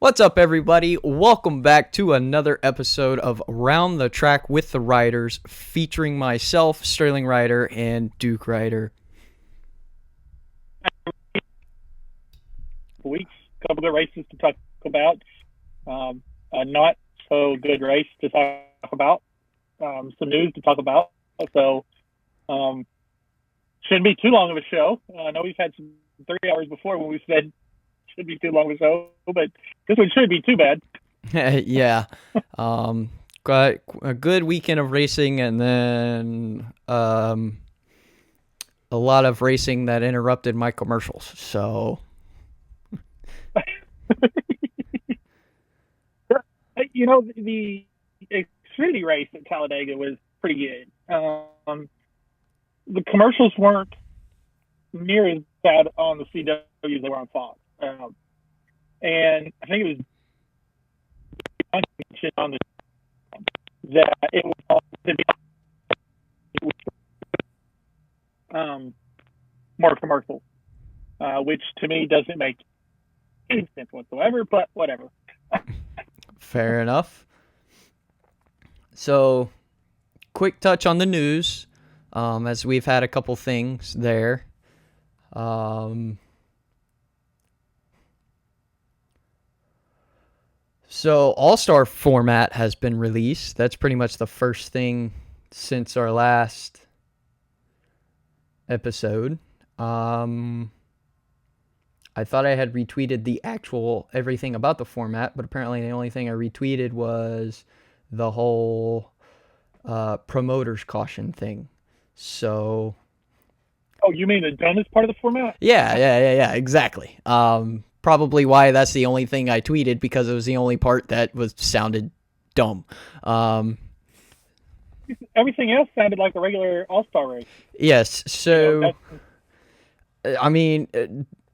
What's up, everybody? Welcome back to another episode of Around the Track with the Riders, featuring myself, SterlingRider, and Duke Rider. Weeks, a couple good races to talk about. A not so good race to talk about. Some news to talk about. So, shouldn't be too long of a show. I know we've had some 3 hours before when we said should be too long of a show, but this one shouldn't be too bad. Yeah. Got a good weekend of racing, and then a lot of racing that interrupted my commercials. So, you know, the Xfinity race at Talladega was pretty good. The commercials weren't near as bad on the CW as they were on Fox. And I think it was on the that it was more commercial, which to me doesn't make any sense whatsoever, but whatever. Fair enough. So, quick touch on the news, as we've had a couple things there. So, All-Star format has been released. That's pretty much the first thing since our last episode. I thought I had retweeted the actual everything about the format, but apparently the only thing I retweeted was the whole promoter's caution thing. So... Oh, you mean the dumbest part of the format? Yeah, exactly. Probably why that's the only thing I tweeted, because it was the only part that sounded dumb. Everything else sounded like a regular All-Star race. Yes, so, I mean,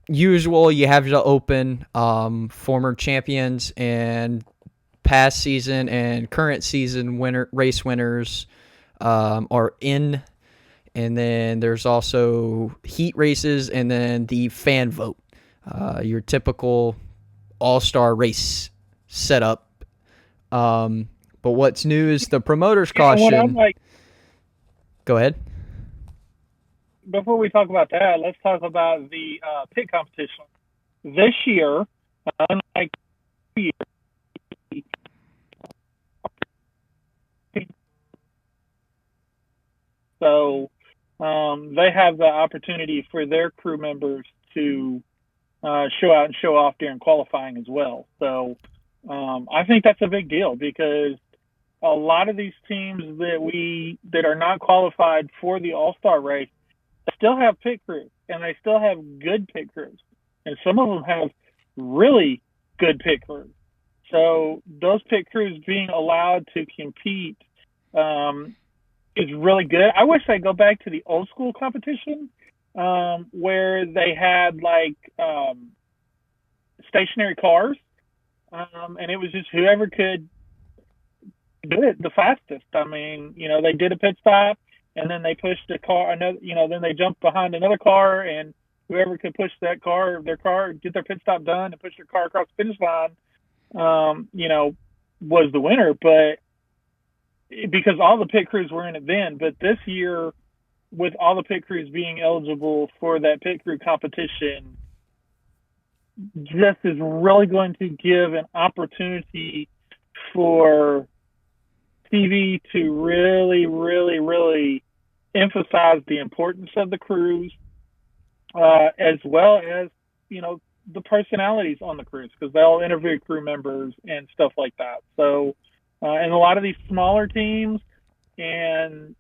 usual, you have the open, former champions and past season and current season race winners are in. And then there's also heat races, and then the fan vote. Your typical all-star race setup. But what's new is the promoter's caution. Go ahead. Before we talk about that, let's talk about the pit competition. This year, unlike year, so they have the opportunity for their crew members to show out and show off during qualifying as well. So I think that's a big deal, because a lot of these teams that are not qualified for the All-Star race still have pit crews, and they still have good pit crews. And some of them have really good pit crews. So those pit crews being allowed to compete is really good. I wish they'd go back to the old school competition, where they had stationary cars, and it was just whoever could do it the fastest. I mean, they did a pit stop, and then they pushed the car, then they jumped behind another car, and whoever could push their car, get their pit stop done and push their car across the finish line, was the winner. But because all the pit crews were in it then, but this year, with all the pit crews being eligible for that pit crew competition, this is really going to give an opportunity for TV to really, really, really emphasize the importance of the crews, as well as, the personalities on the crews, because they'll interview crew members and stuff like that. So, and a lot of these smaller teams and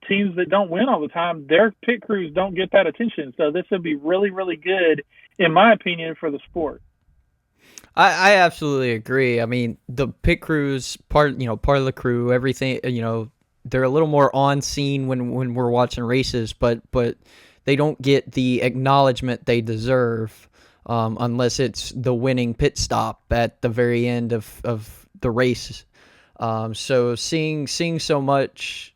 teams that don't win all the time, their pit crews don't get that attention. So this would be really, really good, in my opinion, for the sport. I absolutely agree. I mean, the pit crews, part of the crew, everything, they're a little more on scene when we're watching races, but they don't get the acknowledgement they deserve, unless it's the winning pit stop at the very end of the race. So seeing so much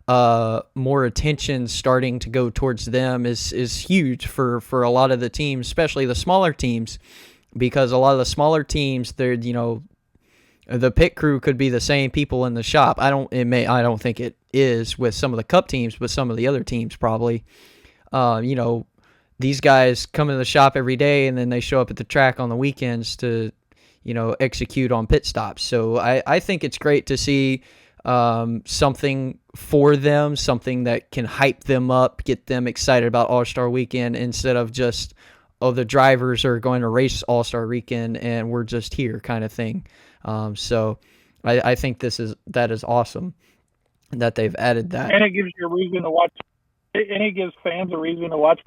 more attention starting to go towards them is huge for a lot of the teams, especially the smaller teams. because a lot of the smaller teams, they're, the pit crew could be the same people in the shop. I don't think it is with some of the Cup teams, but some of the other teams probably. These guys come in the shop every day, and then they show up at the track on the weekends to, execute on pit stops. So I think it's great to see something for them, something that can hype them up, get them excited about All-Star Weekend, instead of just, the drivers are going to race All-Star Weekend and we're just here kind of thing. So I think that is awesome that they've added that. And it gives you a reason to watch. And it gives fans a reason to watch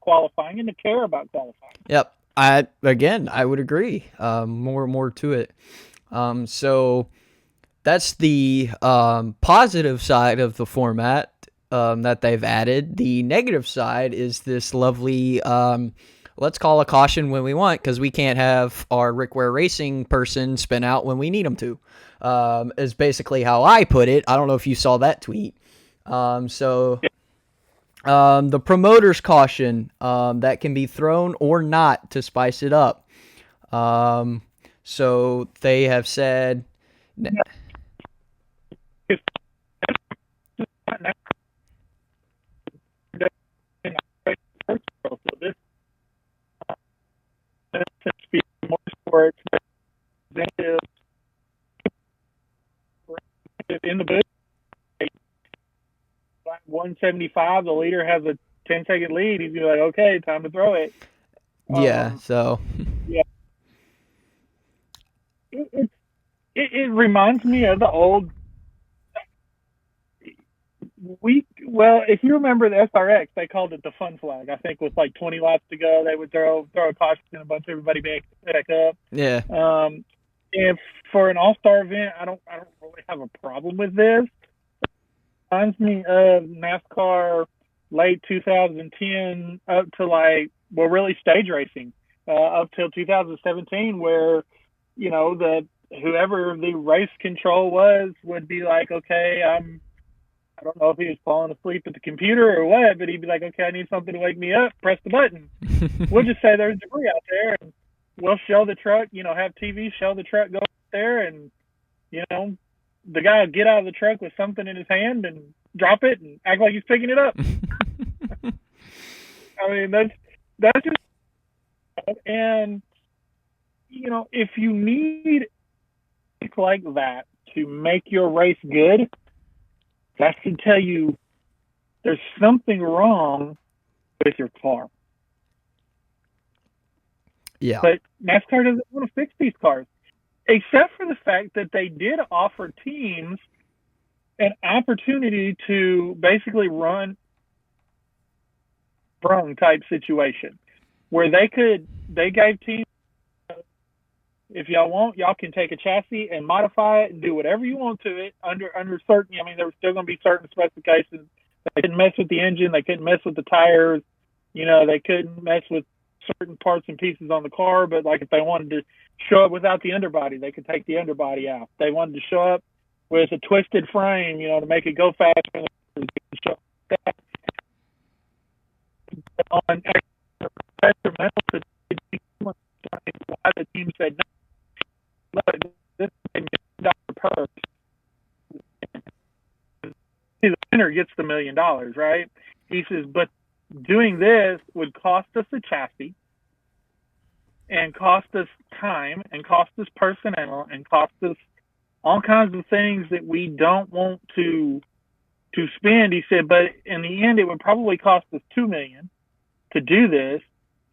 qualifying and to care about qualifying. Yep. I would agree. More to it. So that's the positive side of the format that they've added. The negative side is this lovely, let's call a caution when we want, because we can't have our Rick Ware Racing person spin out when we need them to, is basically how I put it. I don't know if you saw that tweet. The promoter's caution that can be thrown or not to spice it up. So they have said... in the booth, 175, the leader has a 10-second lead. He's like, okay, time to throw it. Yeah, so... Yeah. It reminds me of the old... if you remember the SRX, they called it the fun flag. I think with like 20 laps to go, they would throw a caution and a bunch of everybody back up. Yeah. And for an all-star event, I don't really have a problem with this. It reminds me of NASCAR late 2010 up to really stage racing up till 2017, where whoever the race control would be like, okay, I don't know if he was falling asleep at the computer or what, but he'd be like, okay, I need something to wake me up. Press the button. We'll just say there's debris out there, and we'll show the truck, have TV show the truck go out there, and, the guy will get out of the truck with something in his hand and drop it and act like he's picking it up. I mean, that's just, and, if you need like that to make your race good, that should tell you there's something wrong with your car. Yeah. But NASCAR doesn't want to fix these cars, except for the fact that they did offer teams an opportunity to basically run sprung type situation where they gave teams, if y'all want, y'all can take a chassis and modify it and do whatever you want to it under certain, there were still going to be certain specifications. They couldn't mess with the engine. They couldn't mess with the tires. They couldn't mess with certain parts and pieces on the car. But if they wanted to show up without the underbody, they could take the underbody out. They wanted to show up with a twisted frame, to make it go faster. They could show that. On Detrimental, why the team said no. Look, this is $1 million purse. The winner gets the $1 million, right? He says, but doing this would cost us a chassis, and cost us time, and cost us personnel, and cost us all kinds of things that we don't want to spend. He said, but in the end, it would probably cost us $2 million to do this.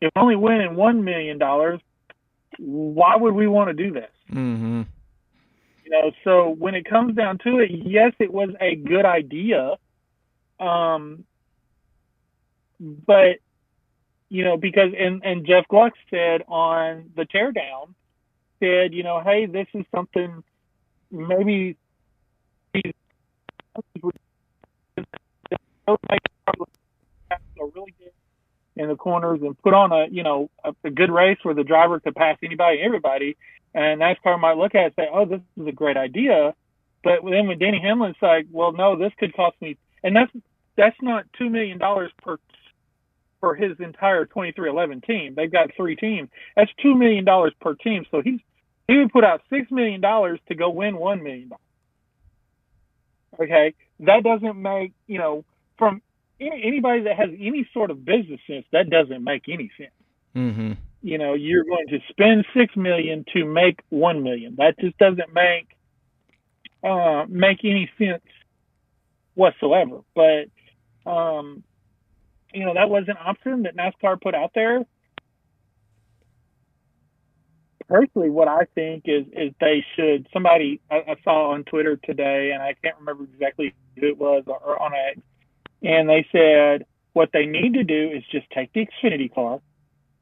If only winning $1 million, why would we want to do this? Mm-hmm. So when it comes down to it, yes, it was a good idea. But, because, and Jeff Gluck said on the Teardown, said, hey, this is something maybe really good in the corners and put on a good race where the driver could pass anybody and everybody. And NASCAR might look at it and say, oh, this is a great idea. But then when Denny Hamlin's like, well, no, this could cost me, and that's not $2 million per for his entire 2311 team. They've got 3 teams. That's $2 million per team. So he would put out $6 million to go win $1 million. Okay, that doesn't make, from anybody that has any sort of business sense, that doesn't make any sense. Mm-hmm. You're going to spend $6 million to make $1 million. That just doesn't make any sense whatsoever. But that was an option that NASCAR put out there. Personally, what I think is they should. Somebody I saw on Twitter today, and I can't remember exactly who it was or on X, and they said what they need to do is just take the Xfinity car,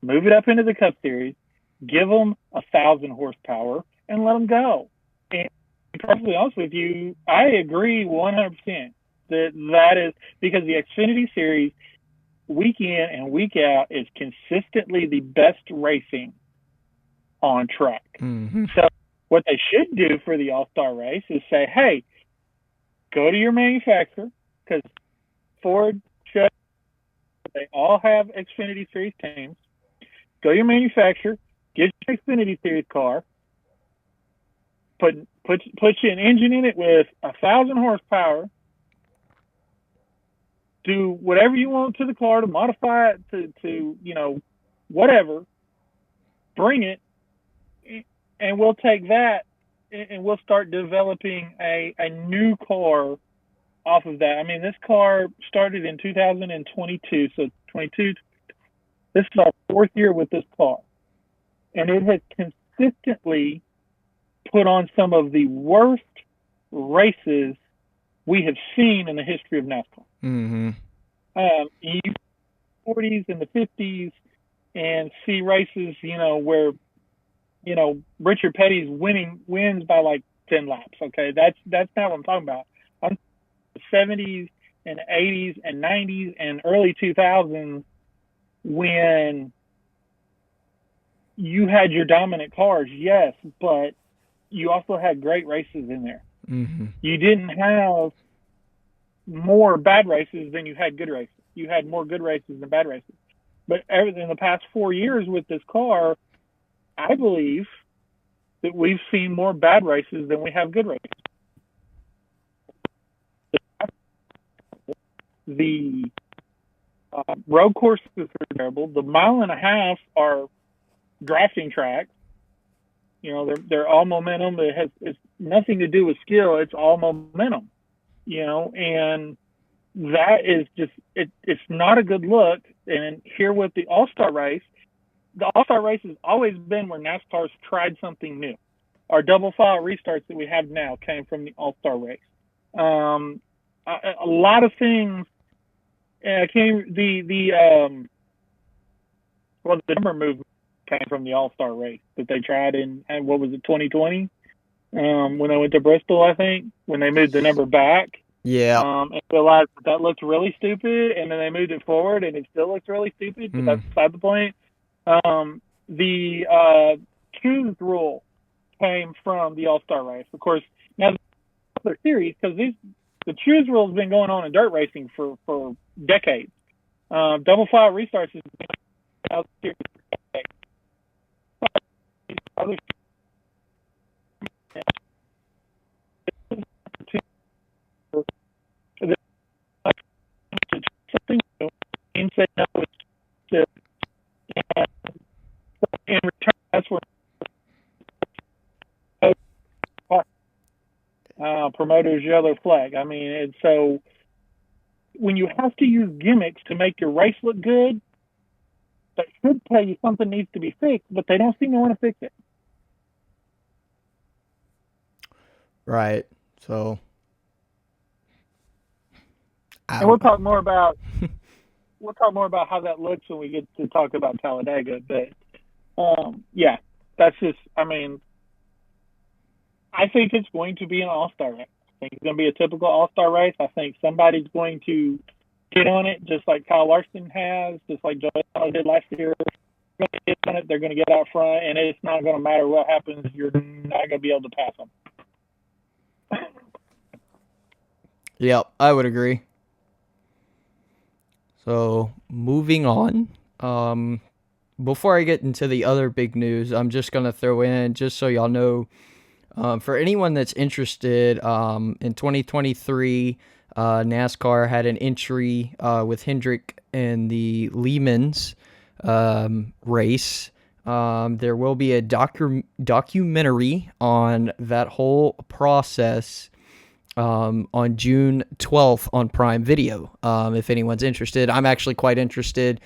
move it up into the Cup Series, give them 1,000 horsepower, and let them go. And to be perfectly honest with you, I agree 100% that is because the Xfinity Series, week in and week out, is consistently the best racing on track. Mm-hmm. So what they should do for the All-Star race is say, hey, go to your manufacturer, because Ford, Chevy, they all have Xfinity Series teams. Go to your manufacturer, get your Xfinity Series car, put you an engine in it with 1,000 horsepower, do whatever you want to the car to modify it to whatever, bring it, and we'll take that and we'll start developing a new car off of that. I mean, this car started in 2022, so 22. This is our 4th year with this car, and it has consistently put on some of the worst races we have seen in the history of NASCAR. Mm-hmm. You 40s and the 50s and see races, where Richard Petty's wins by like 10 laps. Okay, that's not what I'm talking about. I'm the 70s and 80s and 90s and early 2000s when you had your dominant cars, yes, but you also had great races in there. Mm-hmm. You didn't have more bad races than you had good races. You had more good races than bad races. But in the past 4 years with this car, I believe that we've seen more bad races than we have good races. The road courses are terrible. The 1.5 miles are drafting tracks. They're all momentum. It's nothing to do with skill. It's all momentum. And that is just it's not a good look. And here with the All-Star race, the All-Star race has always been where NASCAR's tried something new. Our double file restarts that we have now came from the All-Star race. A lot of things came. The number movement came from the All-Star race that they tried in, what was it, 2020? When they went to Bristol, I think, when they moved the number back. Yeah. And realized that looked really stupid, and then they moved it forward, and it still looks really stupid, but that's beside the point. The choose rule came from the All-Star race. Of course, now the series, because the choose rule has been going on in dirt racing for decades. Double file restarts has been out there for decades. Something new and said no, it's in return, that's where promoters yellow flag. I mean, and so when you have to use gimmicks to make your race look good, that should tell you something needs to be fixed, but they don't seem to want to fix it. Right. So. And we'll talk more about how that looks when we get to talk about Talladega. But yeah, that's just. I mean, I think it's going to be an All-Star race. I think it's going to be a typical All-Star race. I think somebody's going to get on it, just like Kyle Larson has, just like Joey did last year. They're going to get on it. They're going to get out front, and it's not going to matter what happens. You're not going to be able to pass them. Yep, I would agree. So moving on. Before I get into the other big news, I'm just gonna throw in, just so y'all know, for anyone that's interested, in 2023, NASCAR had an entry with Hendrick in the Lehman's race. There will be a documentary on that whole process on June 12th on Prime Video. If anyone's interested, I'm actually quite interested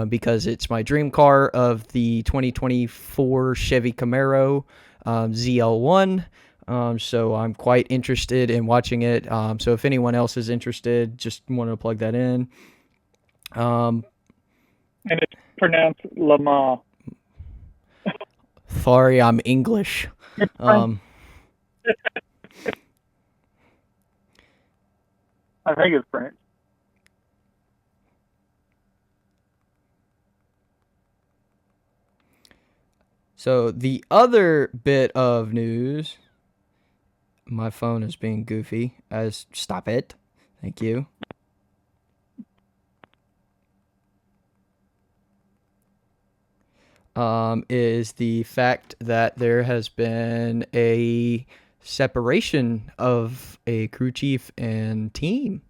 because it's my dream car of the 2024 Chevy Camaro ZL1. So I'm quite interested in watching it. So if anyone else is interested, just wanted to plug that in. And it's pronounced Lamar. Sorry, I'm English. I think it's French. So the other bit of news, my phone is being goofy. Stop it. Thank you. Is the fact that there has been a separation of a crew chief and team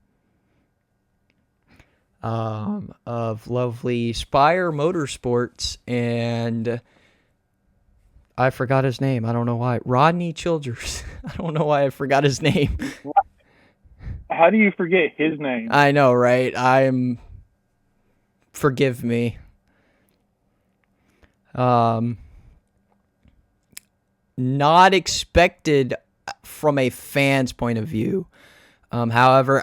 of lovely Spire Motorsports, and I forgot his name. I don't know why. Rodney Childers. I don't know why I forgot his name. How do you forget his name? I know, right? Forgive me. Not expected from a fan's point of view. However,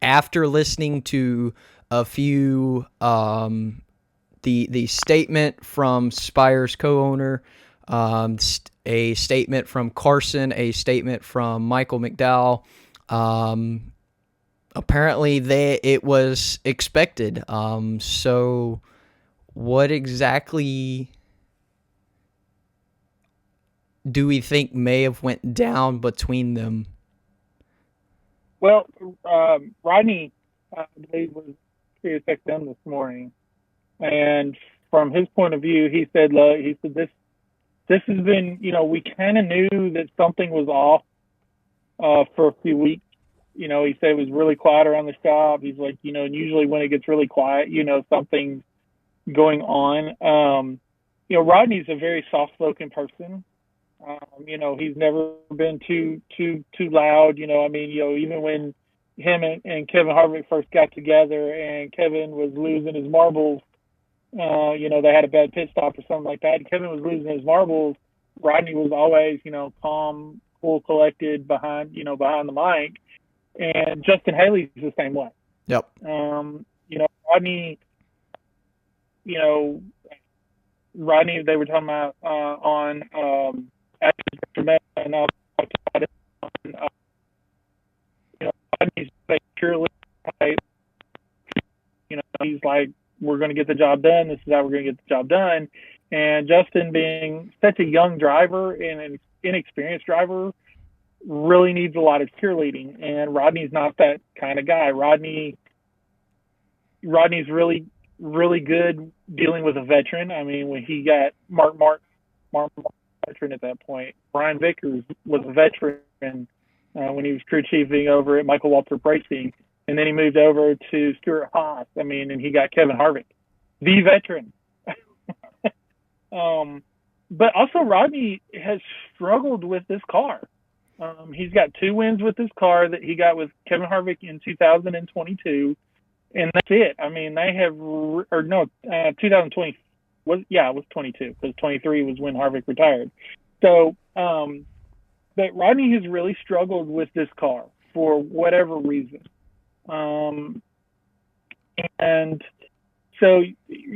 after listening to a few, the statement from Spire's co-owner, a statement from Carson, a statement from Michael McDowell, apparently it was expected. So what exactly do we think may have went down between them? Well, Rodney, I believe, was Sirius XM this morning, and from his point of view, he said, this has been, we kind of knew that something was off for a few weeks. He said it was really quiet around the shop. He's like, and usually when it gets really quiet, something's going on. Rodney's a very soft-spoken person. He's never been too loud. Even when him and Kevin Harvick first got together and Kevin was losing his marbles, they had a bad pit stop or something like that. And Kevin was losing his marbles. Rodney was always, calm, cool, collected behind the mic. And Justin Haley's the same way. Yep. Rodney, Rodney, they were talking about on Detrimental, and I'll talk about it on, Rodney's purely type. He's like, we're going to get the job done. This is how we're going to get the job done. And Justin, being such a young driver and an inexperienced driver, really needs a lot of cheerleading. And Rodney's not that kind of guy. Rodney's really, really good dealing with a veteran. I mean, when he got Mark veteran at that point. Brian Vickers was a veteran when he was crew chiefing over at Michael Waltrip Racing. And then he moved over to Stuart Haas. And he got Kevin Harvick, the veteran. But also Rodney has struggled with this car. He's got 2 wins with this car that he got with Kevin Harvick in 2022. And that's it. They have, 2020 it was 22, because 23 was when Harvick retired. So, but Rodney has really struggled with this car for whatever reason. And so,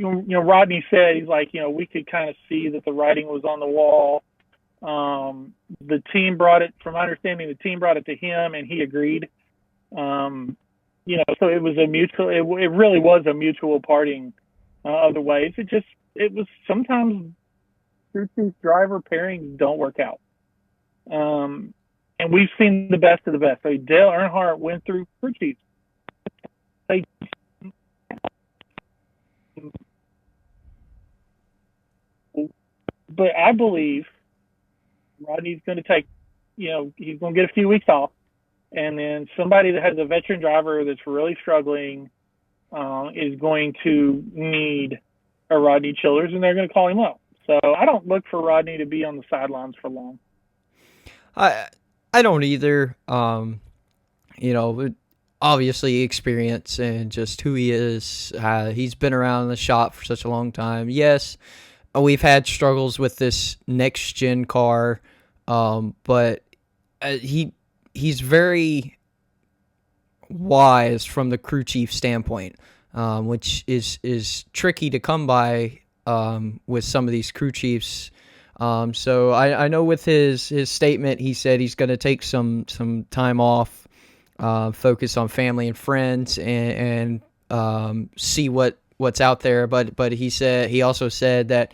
Rodney said, he's like, we could kind of see that the writing was on the wall. The team brought it, from my understanding, the team brought it to him and he agreed. So it was it really was a mutual parting of the ways. It was sometimes crew chief driver pairings don't work out. And we've seen the best of the best. So Dale Earnhardt went through crew chiefs. But I believe Rodney's going to take, he's going to get a few weeks off. And then somebody that has a veteran driver that's really struggling is going to need a Rodney Childers, and they're going to call him up. So I don't look for Rodney to be on the sidelines for long. I don't either. Obviously experience and just who he is. He's been around the shop for such a long time. Yes, we've had struggles with this next gen car, but he's very wise from the crew chief standpoint, which is tricky to come by with some of these crew chiefs. So I know with his statement, he said he's going to take some time off, focus on family and friends, and see what's out there. But he also said that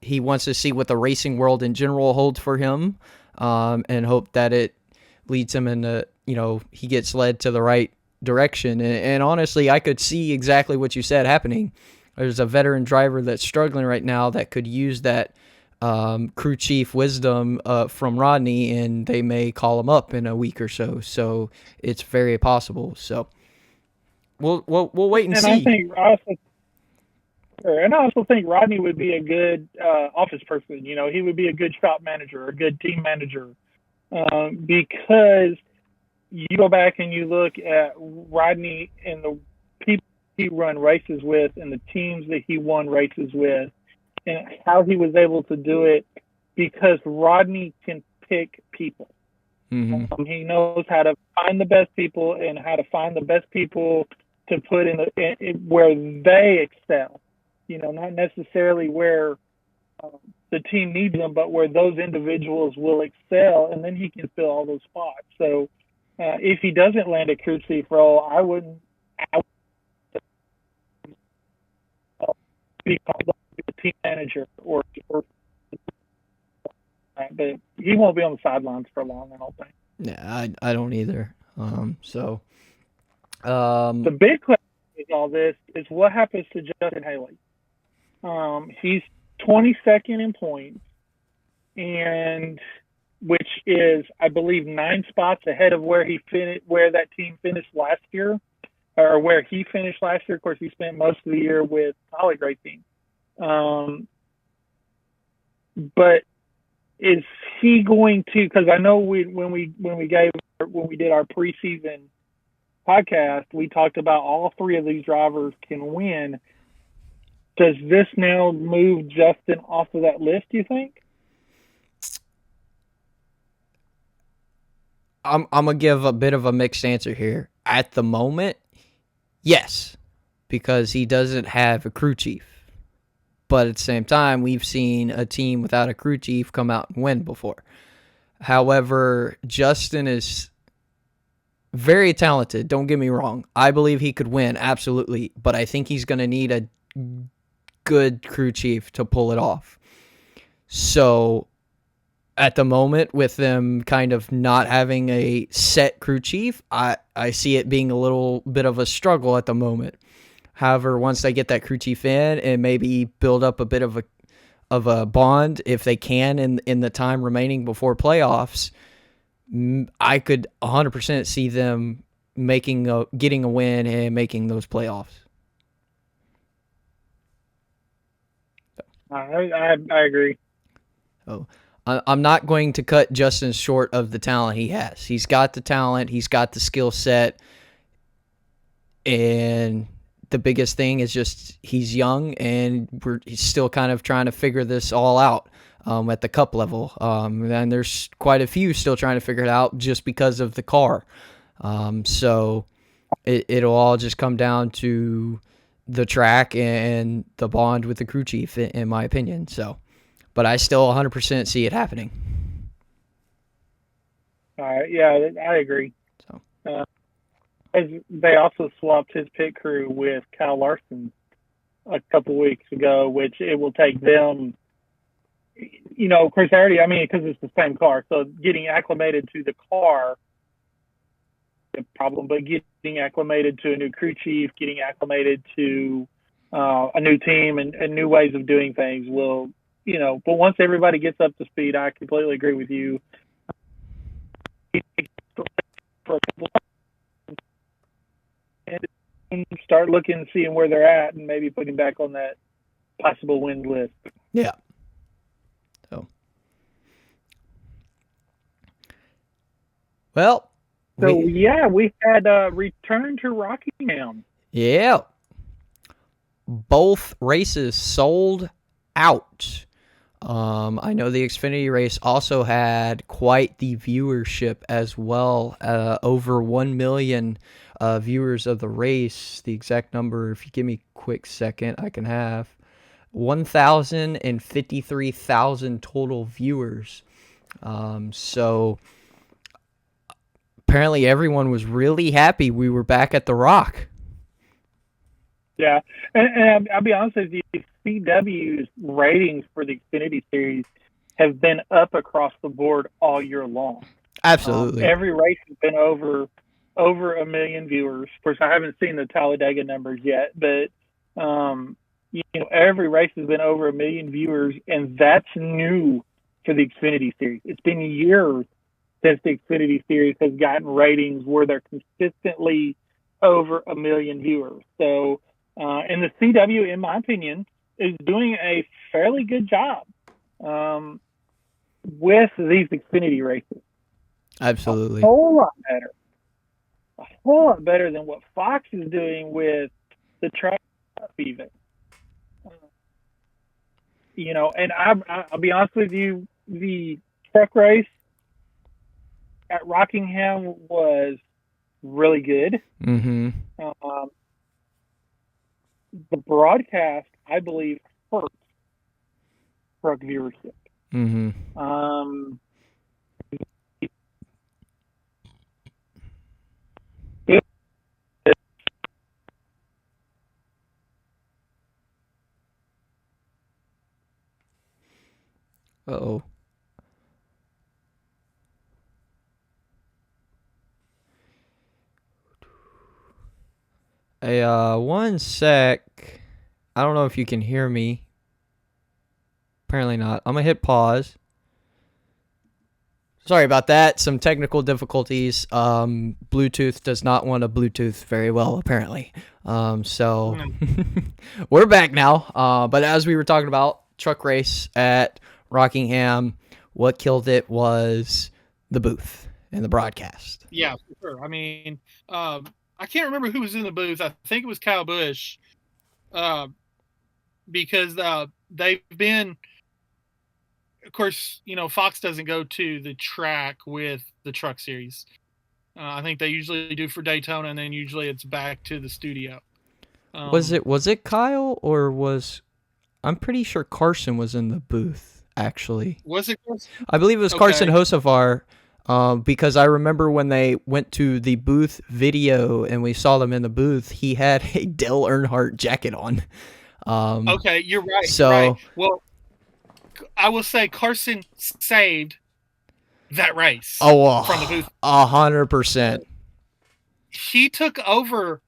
he wants to see what the racing world in general holds for him, and hope that it leads him into, he gets led to the right direction. And honestly, I could see exactly what you said happening. There's a veteran driver that's struggling right now that could use that crew chief wisdom from Rodney, and they may call him up in a week or so. So it's very possible. So we'll wait and see. I also think Rodney would be a good office person. He would be a good shop manager, a good team manager, because you go back and you look at Rodney and the people he run races with and the teams that he won races with, and how he was able to do it because Rodney can pick people. Mm-hmm. He knows how to find the best people and how to find the best people to put in where they excel. Not necessarily where the team needs them, but where those individuals will excel, and then he can fill all those spots. So if he doesn't land a crew chief role, I wouldn't be called a team manager or but he won't be on the sidelines for long, I don't think. Yeah, I don't either. The big question with all this is what happens to Justin Haley. He's 22nd in points, and which is, I believe, 9 spots ahead of where that team finished last year, or where he finished last year. Of course, he spent most of the year with College Racing. But is he going to? Because I know when we did our preseason podcast, we talked about all 3 of these drivers can win. Does this now move Justin off of that list, do you think? I'm gonna give a bit of a mixed answer here. At the moment, yes, because he doesn't have a crew chief. But at the same time, we've seen a team without a crew chief come out and win before. However, Justin is very talented. Don't get me wrong. I believe he could win, absolutely. But I think he's going to need a good crew chief to pull it off. So at the moment, with them kind of not having a set crew chief, I see it being a little bit of a struggle at the moment. However, once they get that crew chief in and maybe build up a bit of a bond, if they can in the time remaining before playoffs, I could 100% see them getting a win and making those playoffs. I agree. Oh, I'm not going to cut Justin short of the talent he has. He's got the talent. He's got the skill set. And the biggest thing is just he's young, and he's still kind of trying to figure this all out at the cup level. And there's quite a few still trying to figure it out just because of the car. So it'll all just come down to the track and the bond with the crew chief, in my opinion. So, but I still 100% see it happening. Yeah, I agree. So. They also swapped his pit crew with Kyle Larson a couple weeks ago, which it will take them, of course, because it's the same car. So getting acclimated to the car, the problem, but getting getting acclimated to a new crew chief, getting acclimated to a new team and new ways of doing things will, but once everybody gets up to speed, I completely agree with you. For a couple and start looking, seeing where they're at, and maybe putting back on that possible win list. Yeah. We had return to Rockingham. Yeah. Both races sold out. I know the Xfinity race also had quite the viewership as well. Over 1 million viewers of the race. The exact number, if you give me a quick second, I can have 1,053,000 total viewers. So apparently everyone was really happy we were back at the Rock. Yeah, and I'll be honest with you, CW's ratings for the Xfinity Series have been up across the board all year long. Absolutely. Every race has been over 1 million viewers. Of course, I haven't seen the Talladega numbers yet, but every race has been over 1 million viewers, and that's new for the Xfinity Series. It's been years since the Xfinity Series has gotten ratings where they're consistently over 1 million viewers. So, and the CW, in my opinion, is doing a fairly good job with these Xfinity races. Absolutely. A whole lot better than what Fox is doing with the truck even. And I'll be honest with you, the truck race at Rockingham was really good. Mm-hmm. The broadcast, I believe, hurt truck viewership. Mm-hmm. Uh-oh. Hey, one sec. I don't know if you can hear me. Apparently not. I'm gonna hit pause. Sorry about that. Some technical difficulties. Bluetooth does not want to Bluetooth very well, apparently. So we're back now. But as we were talking about truck race at Rockingham, what killed it was the booth and the broadcast. Yeah, for sure. I mean, I can't remember who was in the booth. I think it was Kyle Busch, because they've been, of course, Fox doesn't go to the track with the truck series. I think they usually do for Daytona, and then usually it's back to the studio. Was it Kyle or was? I'm pretty sure Carson was in the booth. Actually, was it Carson? I believe it was Carson Hocevar. Because I remember when they went to the booth video and we saw them in the booth, he had a Dale Earnhardt jacket on. Okay, you're right. So, right. Well, I will say Carson saved that race. Oh, from the booth. 100%. He took over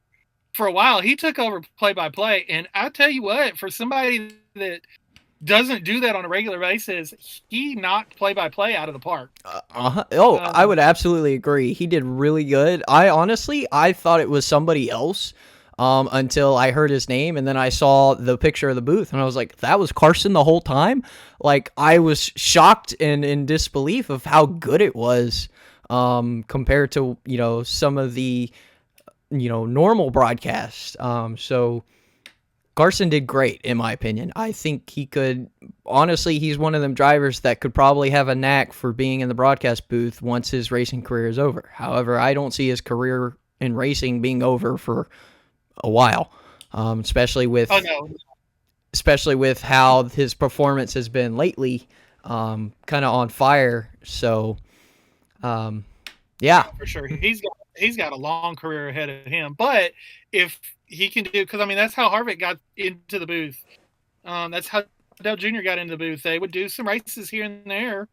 for a while. He took over play-by-play, and I tell you what, for somebody that doesn't do that on a regular basis, he knocked play-by-play out of the park. I would absolutely agree. He did really good. I thought it was somebody else until I heard his name, and then I saw the picture of the booth, and I was like, that was Carson the whole time? Like, I was shocked and in disbelief of how good it was compared to, some of the, normal broadcasts. So Carson did great, in my opinion. I think he could, honestly, he's one of them drivers that could probably have a knack for being in the broadcast booth once his racing career is over. However, I don't see his career in racing being over for a while, especially with how his performance has been lately, kind of on fire. So, yeah. For sure. He's got a long career ahead of him, but if he can do, because that's how Harvick got into the booth. That's how Dale Jr. got into the booth. They would do some races here and there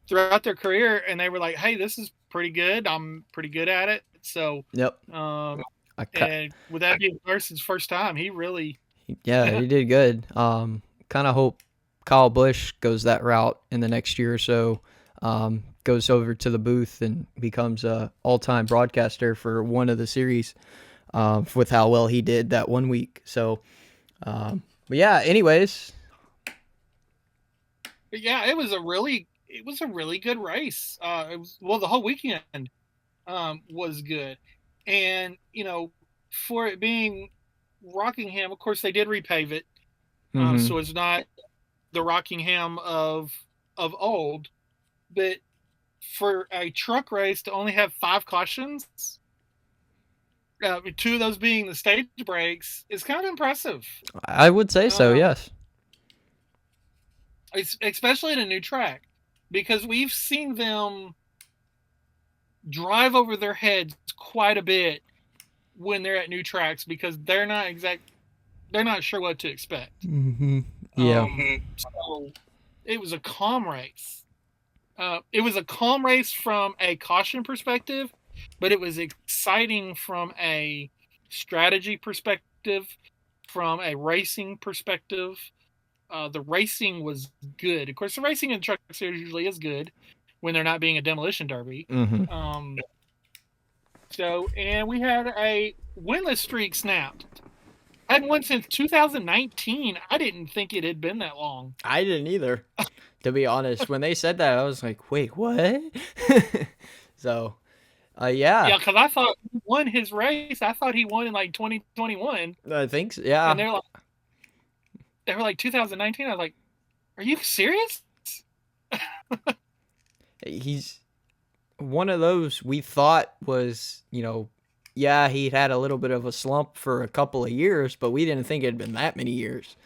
throughout their career, and they were like, "Hey, this is pretty good. I'm pretty good at it. So, Yep. and with that being Carson's first time, he really, he did good. Kind of hope Kyle Busch goes that route in the next year or so. Goes over to the booth and becomes a all-time broadcaster for one of the series, with how well he did that 1 week. So, but yeah. Anyways. but yeah, it was a really good race. The whole weekend was good, and for it being Rockingham, of course they did repave it, so it's not the Rockingham of old, but for a truck race to only have 5 cautions, 2 of those being the stage breaks, is kind of impressive. I would say so, yes. Especially at a new track, because we've seen them drive over their heads quite a bit when they're at new tracks because they're not sure what to expect. Yeah. So it was a calm race. It was a calm race from a caution perspective, but it was exciting from a strategy perspective, from a racing perspective. The racing was good. Of course, the racing in truck series usually is good when they're not being a demolition derby. And we had a winless streak snapped. Hadn't won since 2019. I didn't think it had been that long. I didn't either, to be honest. When they said that, I was like, wait, what? So, yeah. Yeah, because I thought he won his race. I thought he won in like 2021. I think so, yeah. And they were like 2019. I was like, are you serious? He's one of those we thought was, yeah, he'd had a little bit of a slump for a couple of years, but we didn't think it had been that many years,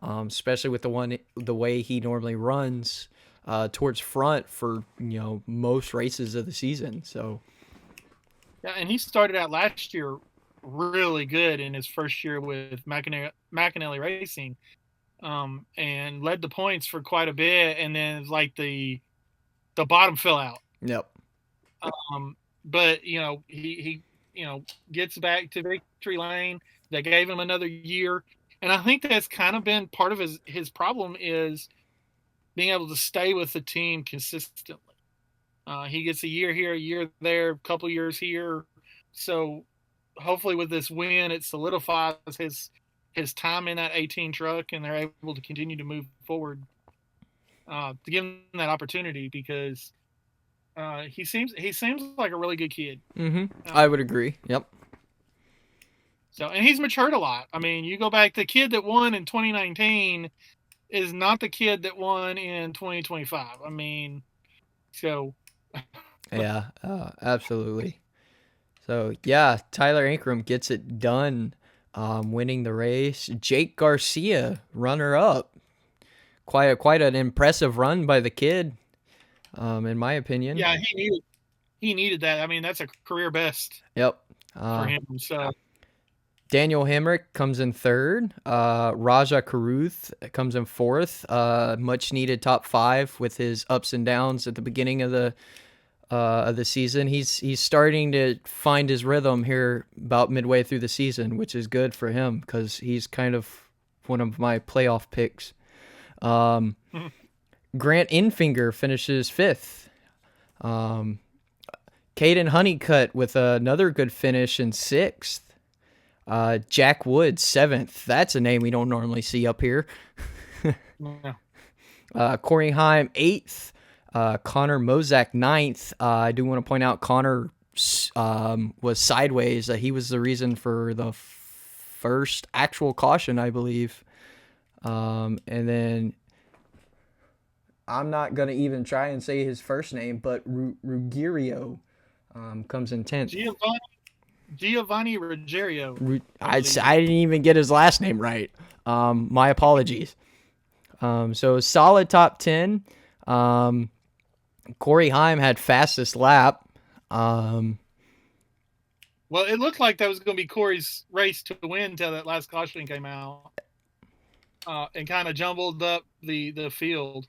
especially with the way he normally runs towards front for, most races of the season. So, yeah, and he started out last year really good in his first year with McAnally Racing, and led the points for quite a bit, and then like the bottom fell out. Yep. But he gets back to victory lane. They gave him another year, and I think that's kind of been part of his problem is being able to stay with the team consistently. He gets a year here, a year there, a couple years here. So hopefully with this win, it solidifies his time in that 18 truck, and they're able to continue to move forward to give him that opportunity because he seems like a really good kid. I would agree. Yep. So, and he's matured a lot. I mean, you go back, the kid that won in 2019 is not the kid that won in 2025. I mean, so. Yeah, absolutely. So, yeah, Tyler Ankrum gets it done, winning the race. Jake Garcia, runner-up. Quite an impressive run by the kid, in my opinion. Yeah, he needed that. I mean, that's a career best. Yep. For him. So Daniel Hemrick comes in third. Raja Karuth comes in fourth. Much needed top 5 with his ups and downs at the beginning of the season. He's starting to find his rhythm here about midway through the season, which is good for him because he's kind of one of my playoff picks. Grant Infinger finishes 5th. Caden Honeycutt with another good finish in 6th. Jack Wood 7th. That's a name we don't normally see up here. Corey Heim 8th. Connor Mozak 9th. I do want to point out Connor was sideways. He was the reason for the first actual caution, I believe. And then I'm not going to even try and say his first name, but Ruggiero comes in 10th. Giovanni Ruggiero. I didn't even get his last name right. My apologies. So solid top 10. Corey Heim had fastest lap. Well, it looked like that was going to be Corey's race to win until that last caution came out. And kind of jumbled up the field.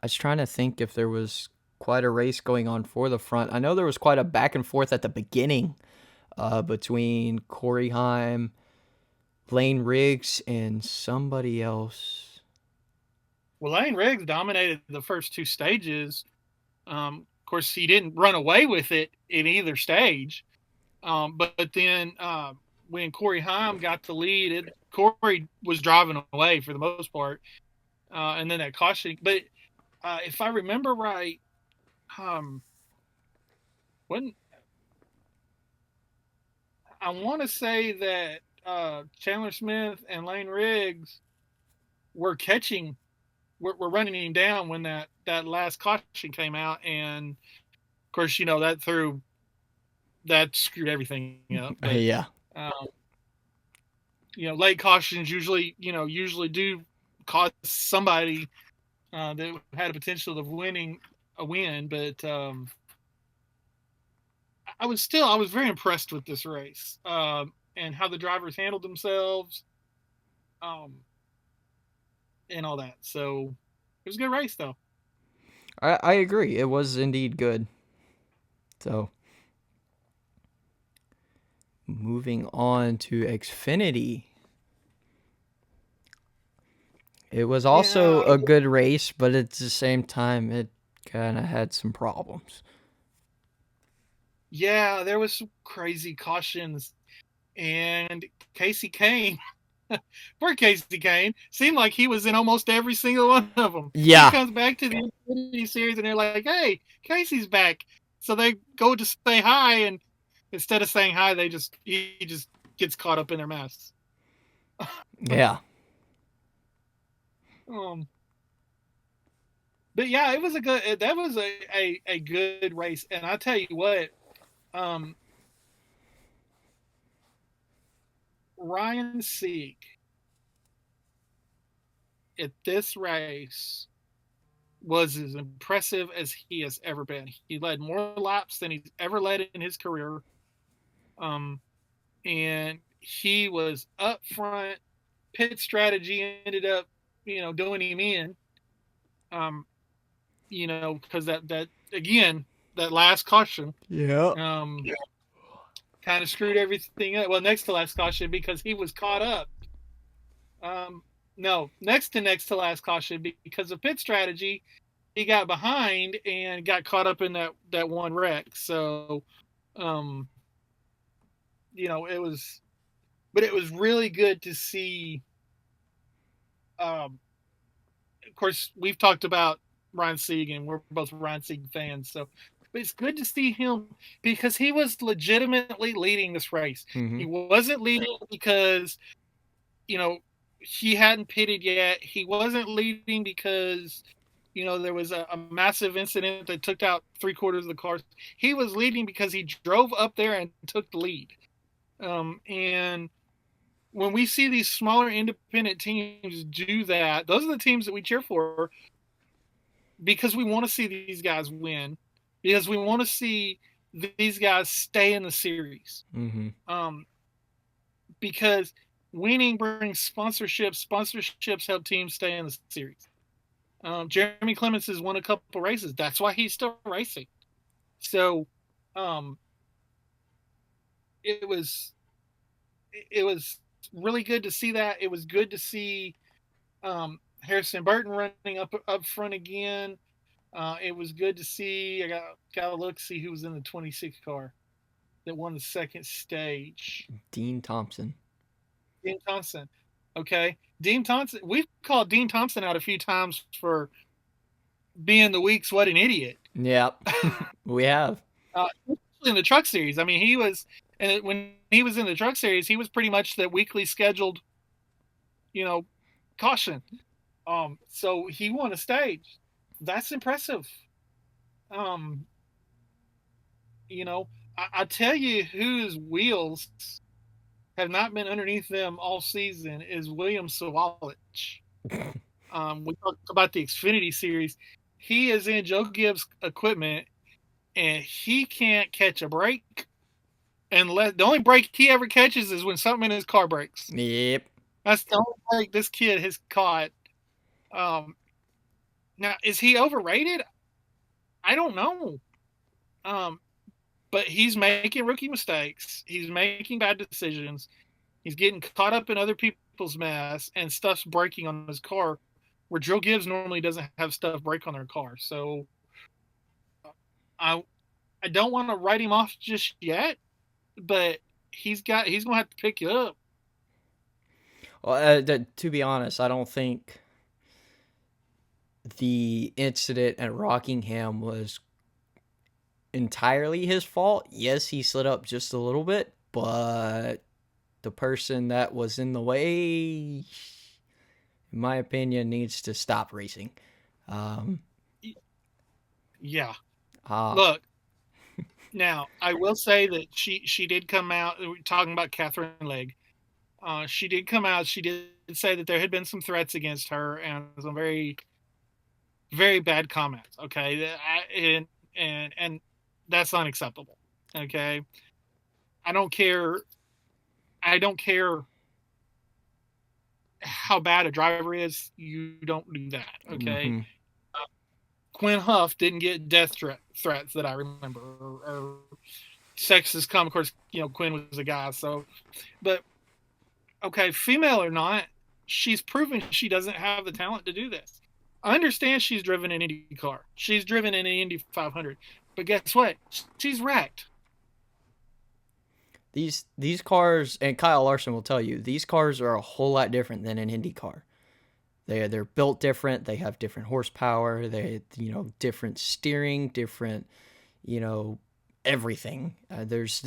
was trying to think if there was quite a race going on for the front. I know there was quite a back and forth at the beginning between Corey Heim, Lane Riggs, and somebody else. Well, Lane Riggs dominated the first two stages. Of course, he didn't run away with it in either stage. But then when Corey Heim got the lead, Corey was driving away for the most part. And then that caution. But if I remember right, I want to say that Chandler Smith and Lane Riggs were running him down when that last caution came out, and of course, that screwed everything up. But, yeah. Late cautions usually do cause somebody that had a potential of winning a win, but I was very impressed with this race and how the drivers handled themselves, and all that. So it was a good race, though. I agree. It was indeed good. So moving on to Xfinity. It was also a good race, but at the same time, it kind of had some problems. Yeah, there was some crazy cautions, and Casey Kane, poor Casey Kane, seemed like he was in almost every single one of them. Yeah. He comes back to the Xfinity series, and they're like, "Hey, Casey's back." So they go to say hi, and instead of saying hi, he just gets caught up in their mess. Yeah. But yeah, it was a good race, and I tell you what, Ryan Sieg at this race was as impressive as he has ever been. He led more laps than he's ever led in his career. And he was up front. Pit strategy ended up, doing him in. Because that again, that last caution. Yeah. Kind of screwed everything up. Well, next to last caution, because he was caught up. No, next to last caution, because of pit strategy, he got behind and got caught up in that one wreck. So, it was really good to see. Of course, we've talked about Ryan Sieg, and we're both Ryan Sieg fans. So, but it's good to see him because he was legitimately leading this race. Mm-hmm. He wasn't leading because, he hadn't pitted yet. He wasn't leading because, there was a massive incident that took out 3/4 of the cars. He was leading because he drove up there and took the lead. And when we see these smaller independent teams do that, those are the teams that we cheer for because we want to see these guys win, because we want to see these guys stay in the series. Mm-hmm. Because winning brings sponsorships. Sponsorships help teams stay in the series. Jeremy Clements has won a couple races. That's why he's still racing. So, it was really good to see that. It was good to see Harrison Burton running up front again. It was good to see. I got to look, see who was in the 26 car that won the second stage. Dean Thompson. Okay. Dean Thompson. We've called Dean Thompson out a few times for being the week's what an idiot. Yeah, we have. In the truck series. I mean, he was, and when he was in the truck series, he was pretty much the weekly scheduled, caution. So he won a stage. That's impressive. I tell you whose wheels have not been underneath them all season is William Sawalich. We talked about the Xfinity series. He is in Joe Gibbs' equipment, and he can't catch a break. The only break he ever catches is when something in his car breaks. Yep. That's the only break this kid has caught. Now, is he overrated? I don't know. But he's making rookie mistakes. He's making bad decisions. He's getting caught up in other people's mess, and stuff's breaking on his car, where Joe Gibbs normally doesn't have stuff break on their car. So I don't want to write him off just yet, but he's going to have to pick you up. Well, to be honest, I don't think the incident at Rockingham was entirely his fault. Yes, he slid up just a little bit, but the person that was in the way, in my opinion, needs to stop racing. Yeah. Look, now I will say that she did come out, talking about Catherine Legg. She did come out. She did say that there had been some threats against her and some very, very bad comments. Okay, and that's unacceptable. Okay, I don't care how bad a driver is. You don't do that. Okay. Mm-hmm. Quinn Huff didn't get death threats that I remember, or sexist comment. Of course, Quinn was a guy. So, but okay, female or not, she's proven she doesn't have the talent to do this. I understand she's driven an Indy car. She's driven in an Indy 500. But guess what? She's wrecked. These cars, and Kyle Larson will tell you, these cars are a whole lot different than an Indy car. They're built different. They have different horsepower. They different steering, different everything. There's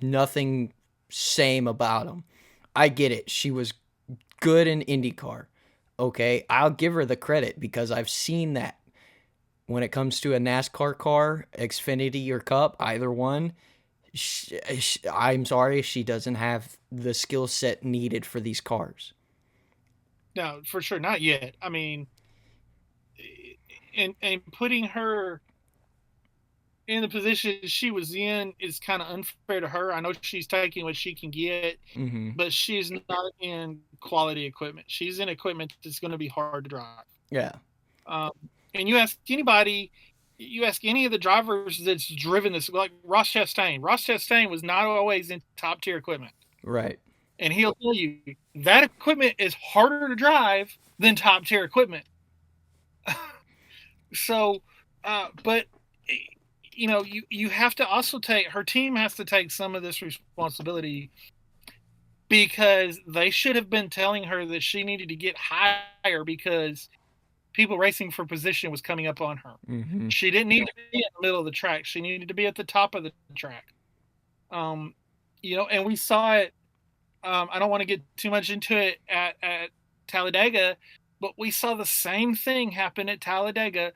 nothing same about them. I get it. She was good in IndyCar. Okay, I'll give her the credit because I've seen that. When it comes to a NASCAR car, Xfinity or Cup, either one, I'm sorry, she doesn't have the skill set needed for these cars. No, for sure, not yet. I mean, and putting her in the position she was in is kind of unfair to her. I know she's taking what she can get, mm-hmm. but she's not in quality equipment. She's in equipment that's going to be hard to drive. Yeah. And you ask any of the drivers that's driven this, like Ross Chastain. Ross Chastain was not always in top tier equipment. Right. And he'll tell you that equipment is harder to drive than top tier equipment. So, but you have to also her team has to take some of this responsibility, because they should have been telling her that she needed to get higher because people racing for position was coming up on her. Mm-hmm. She didn't need to be in the middle of the track. She needed to be at the top of the track. And we saw it. I don't want to get too much into it at Talladega, but we saw the same thing happen at Talladega,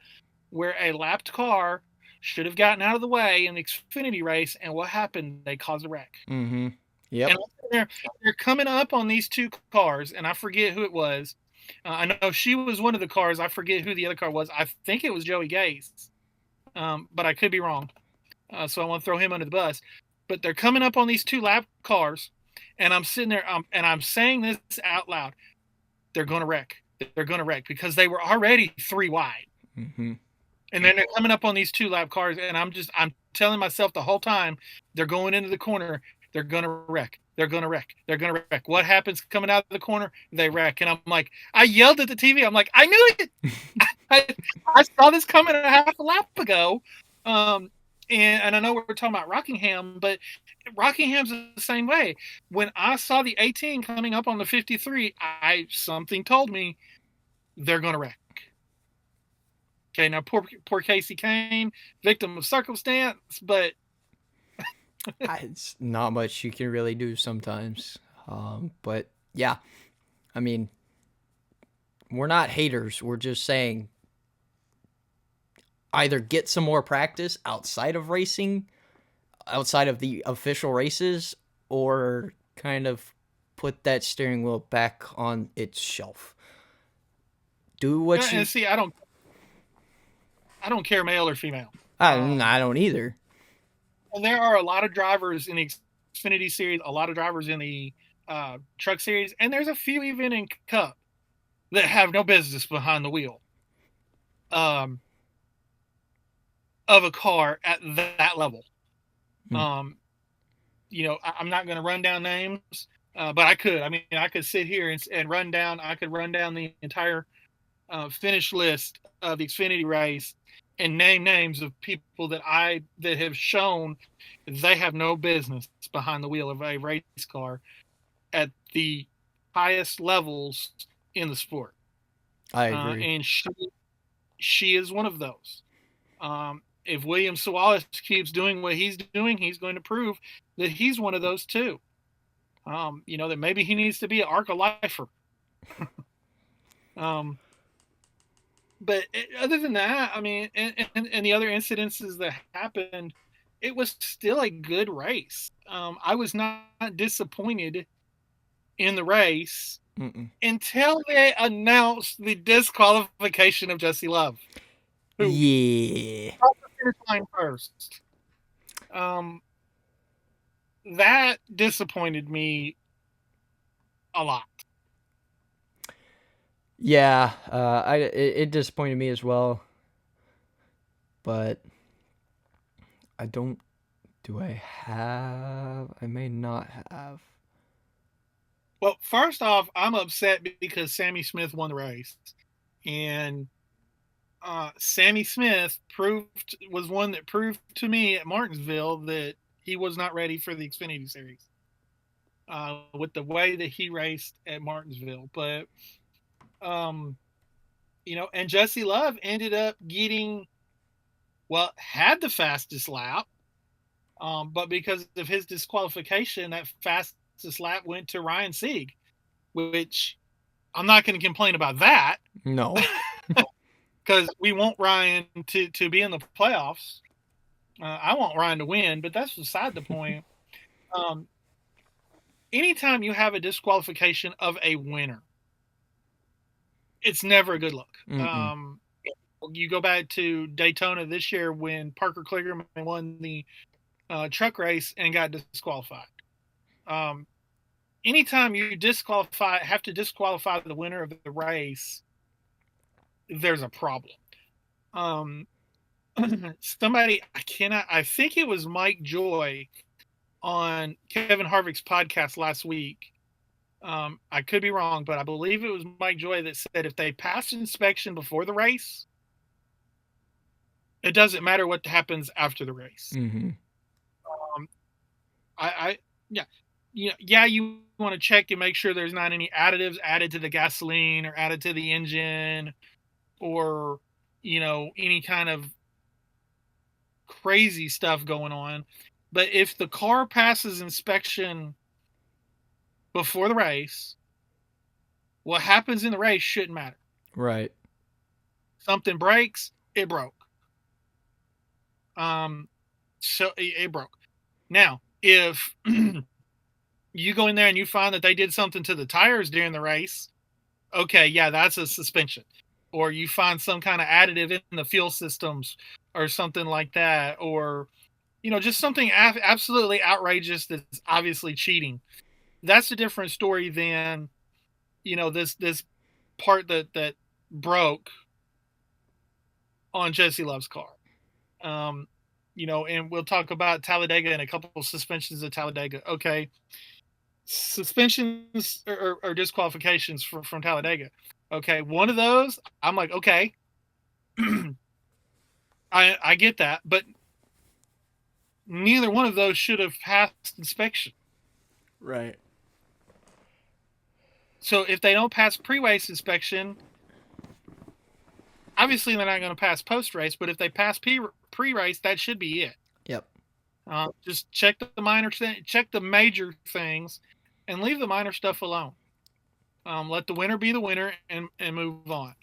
where a lapped car should have gotten out of the way in the Xfinity race, and what happened? They caused a wreck. Mm-hmm. Yep. And they're coming up on these two cars, and I forget who it was. I know she was one of the cars. I forget who the other car was. I think it was Joey Gase, but I could be wrong. So I want to throw him under the bus. But they're coming up on these two lap cars, and I'm sitting there, and I'm saying this out loud. They're going to wreck. They're going to wreck because they were already 3 wide. Mm-hmm. And then they're coming up on these two lap cars, and I'm telling myself the whole time, they're going into the corner. They're going to wreck. They're going to wreck. They're going to wreck. What happens coming out of the corner? They wreck. And I'm like, I yelled at the TV. I'm like, I knew it. I saw this coming a half a lap ago. And I know we're talking about Rockingham, but Rockingham's the same way. When I saw the 18 coming up on the 53, something told me they're going to wreck. Okay, now poor Casey Kane, victim of circumstance, but it's not much you can really do sometimes. But yeah, I mean, we're not haters. We're just saying either get some more practice outside of racing, outside of the official races, or kind of put that steering wheel back on its shelf. Do what you... And see, I don't care male or female. I don't either. And there are a lot of drivers in the Xfinity Series, a lot of drivers in the Truck Series, and there's a few even in Cup that have no business behind the wheel. of a car at that level. You know, I'm not going to run down names, but I could. I mean, I could sit here and run down. I could run down the entire finish list of the Xfinity race and name names of people that have shown they have no business behind the wheel of a race car at the highest levels in the sport. I agree. And she is one of those. If William Sawalas keeps doing what he's doing, he's going to prove that he's one of those too. You know, that maybe he needs to be an ARCA-lifer. But other than that, I mean, and the other incidences that happened, it was still a good race. I was not disappointed in the race until they announced the disqualification of Jesse Love. Yeah. Finish line first. That disappointed me a lot. Yeah, it disappointed me as well. But I don't. Do I have? I may not have. Well, first off, I'm upset because Sammy Smith won the race, and Sammy Smith was one that proved to me at Martinsville that he was not ready for the Xfinity Series with the way that he raced at Martinsville. But you know, and Jesse Love ended up had the fastest lap, but because of his disqualification, that fastest lap went to Ryan Sieg, which I'm not going to complain about that. No. Because we want Ryan to be in the playoffs. I want Ryan to win, but that's beside the point. Anytime you have a disqualification of a winner, it's never a good look. You go back to Daytona this year when Parker Kligerman won the truck race and got disqualified. Anytime you have to disqualify the winner of the race, there's a problem. I think it was Mike Joy on Kevin Harvick's podcast last week. I could be wrong, but I believe it was Mike Joy that said if they pass inspection before the race, it doesn't matter what happens after the race. You want to check and make sure there's not any additives added to the gasoline or added to the engine, or any kind of crazy stuff going on. But if the car passes inspection before the race, what happens in the race shouldn't matter. Right. Something breaks, it broke. So it broke. Now, if you go in there and you find that they did something to the tires during the race, okay, yeah, that's a suspension. Or you find some kind of additive in the fuel systems or something like that, or just something absolutely outrageous that's obviously cheating. That's a different story than this part that broke on Jesse Love's car. And we'll talk about Talladega and a couple of suspensions at Talladega. Okay, suspensions or disqualifications from Talladega. Okay, one of those, I'm like, okay, I get that, but neither one of those should have passed inspection. Right. So if they don't pass pre-race inspection, obviously they're not going to pass post-race, but if they pass pre-race, that should be it. Yep. Just check the major things, and leave the minor stuff alone. Let the winner be the winner and move on.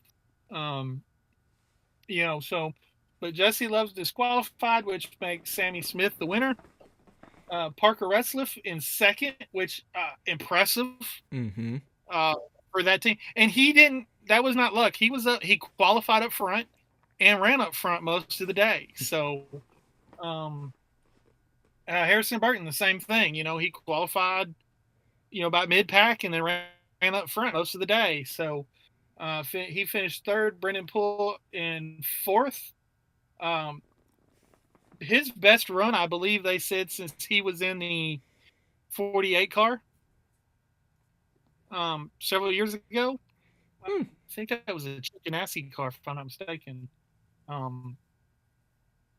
But Jesse Love's disqualified, which makes Sammy Smith the winner. Parker Retzlaff in second, which impressive for that team. And that was not luck. He qualified up front and ran up front most of the day. So Harrison Burton, the same thing. He qualified, about mid-pack and then ran up front most of the day. So He finished third. Brendan Poole in fourth. His best run, I believe they said, since he was in the 48 car several years ago. I think that was a Chicken Assy car, if I'm not mistaken.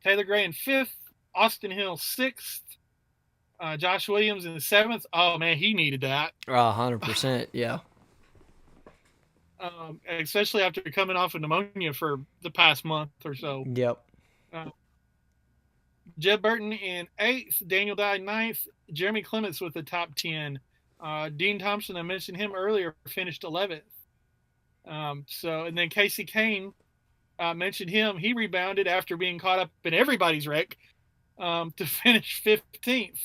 Taylor Gray in fifth. Austin Hill sixth. Josh Williams in the seventh. Oh, man, he needed that. 100%, yeah. Especially after coming off of pneumonia for the past month or so. Yep. Jeb Burton in eighth. Daniel Dye ninth. Jeremy Clements with the top 10. Dean Thompson, I mentioned him earlier, finished 11th. And then Casey Kane, mentioned him. He rebounded after being caught up in everybody's wreck to finish 15th.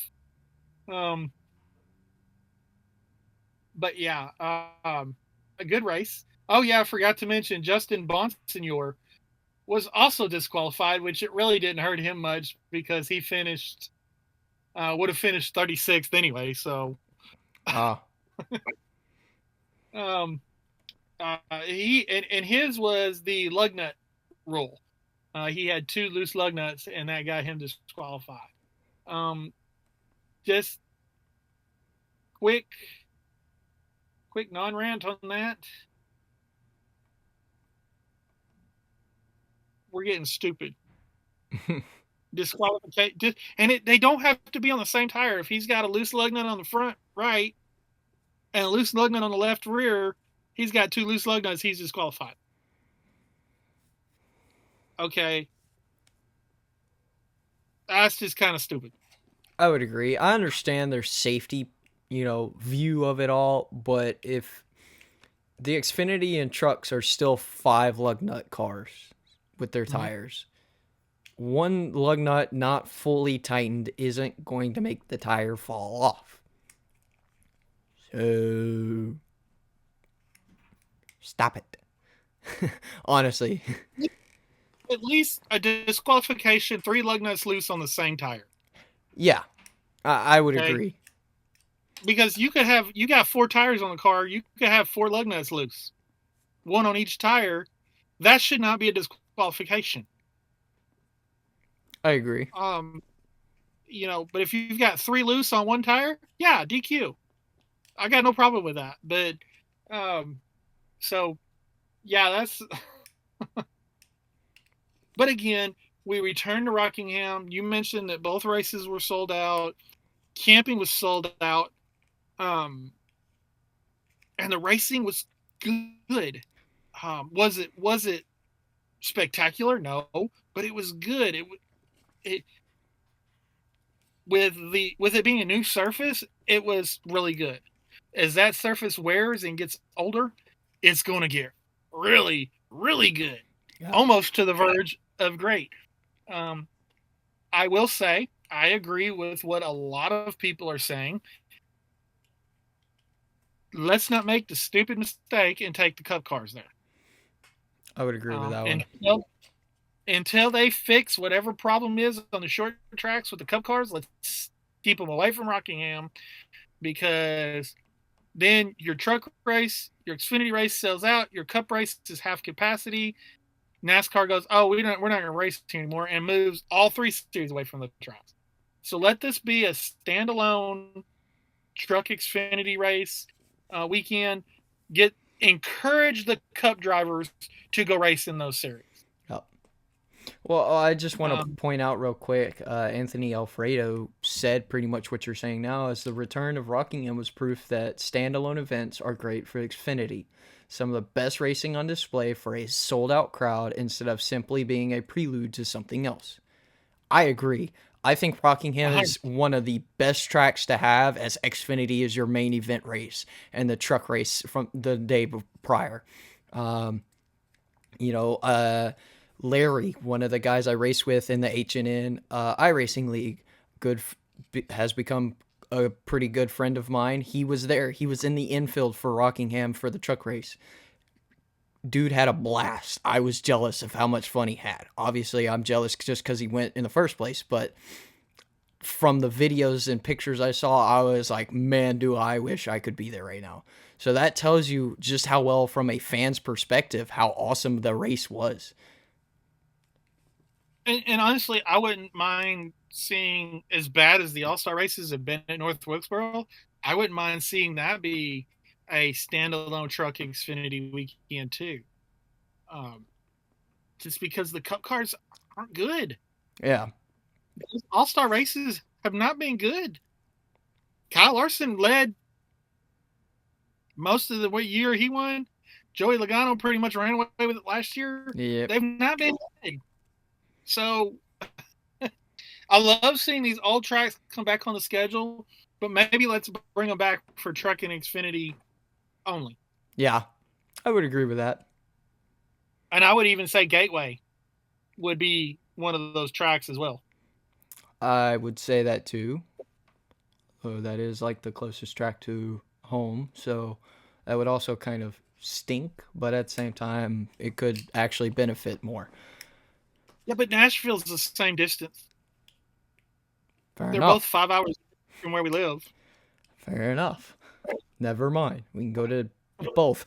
But yeah, a good race. Oh yeah, I forgot to mention Justin Bonsignor was also disqualified, which it really didn't hurt him much because he finished would have finished 36th anyway. So, he and his was the lug nut rule. He had 2 loose lug nuts, and that got him disqualified. Just quick non-rant on that. We're getting stupid. Disqualification, and they don't have to be on the same tire. If he's got a loose lug nut on the front right and a loose lug nut on the left rear, he's got 2 loose lug nuts, he's disqualified. Okay. That's just kind of stupid. I would agree. I understand their safety, view of it all, but if the Xfinity and trucks are still 5 lug nut cars with their tires, one lug nut not fully tightened isn't going to make the tire fall off. So stop it. Honestly. At least a disqualification, 3 lug nuts loose on the same tire. Yeah, I would agree. Because you got 4 tires on the car, you could have 4 lug nuts loose, 1 on each tire. That should not be a disqualification. I agree. But if you've got 3 loose on 1 tire, yeah, DQ. I got no problem with that. But, so, yeah, that's. But again, we returned to Rockingham. You mentioned that both races were sold out. Camping was sold out. And the racing was good. Was it spectacular? No, but it was good. With it being a new surface, it was really good. As that surface wears and gets older, it's going to get really, really good. Yeah. Almost to the verge of great. I will say, I agree with what a lot of people are saying. Let's not make the stupid mistake and take the Cup cars there. I would agree with that one. Until they fix whatever problem is on the short tracks with the Cup cars, let's keep them away from Rockingham, because then your truck race, your Xfinity race sells out, your Cup race is half capacity. NASCAR goes, we're not going to race anymore, and moves all 3 series away from the tracks. So let this be a standalone truck Xfinity race weekend. Encourage the Cup drivers to go race in those series. Yep. Well, I just want to point out real quick, Anthony Alfredo said pretty much what you're saying now, is the return of Rockingham was proof that standalone events are great for Xfinity. Some of the best racing on display for a sold-out crowd instead of simply being a prelude to something else. I agree. I think Rockingham is one of the best tracks to have, as Xfinity is your main event race and the truck race from the day prior. Larry, one of the guys I race with in the H&N iRacing League, has become a pretty good friend of mine. He was there. He was in the infield for Rockingham for the truck race. Dude had a blast. I was jealous of how much fun he had. Obviously, I'm jealous just because he went in the first place, but from the videos and pictures I saw, I was like, man, do I wish I could be there right now. So that tells you just how well, from a fan's perspective, how awesome the race was. And honestly, I wouldn't mind seeing, as bad as the All-Star races have been at North Wilkesboro, I wouldn't mind seeing that be a standalone truck Xfinity weekend too. Just because the Cup cars aren't good. Yeah. Those All-Star races have not been good. Kyle Larson led most of the year he won. Joey Logano pretty much ran away with it last year. Yep. They've not been good. So I love seeing these old tracks come back on the schedule, but maybe let's bring them back for Truck and Xfinity only. Yeah, I would agree with that. And I would even say Gateway would be one of those tracks as well. I would say that too. Oh, that is like the closest track to home, so that would also kind of stink, but at the same time, it could actually benefit more. Yeah, but Nashville's the same distance. Fair They're enough. both 5 hours from where we live. Fair enough. Never mind. We can go to both.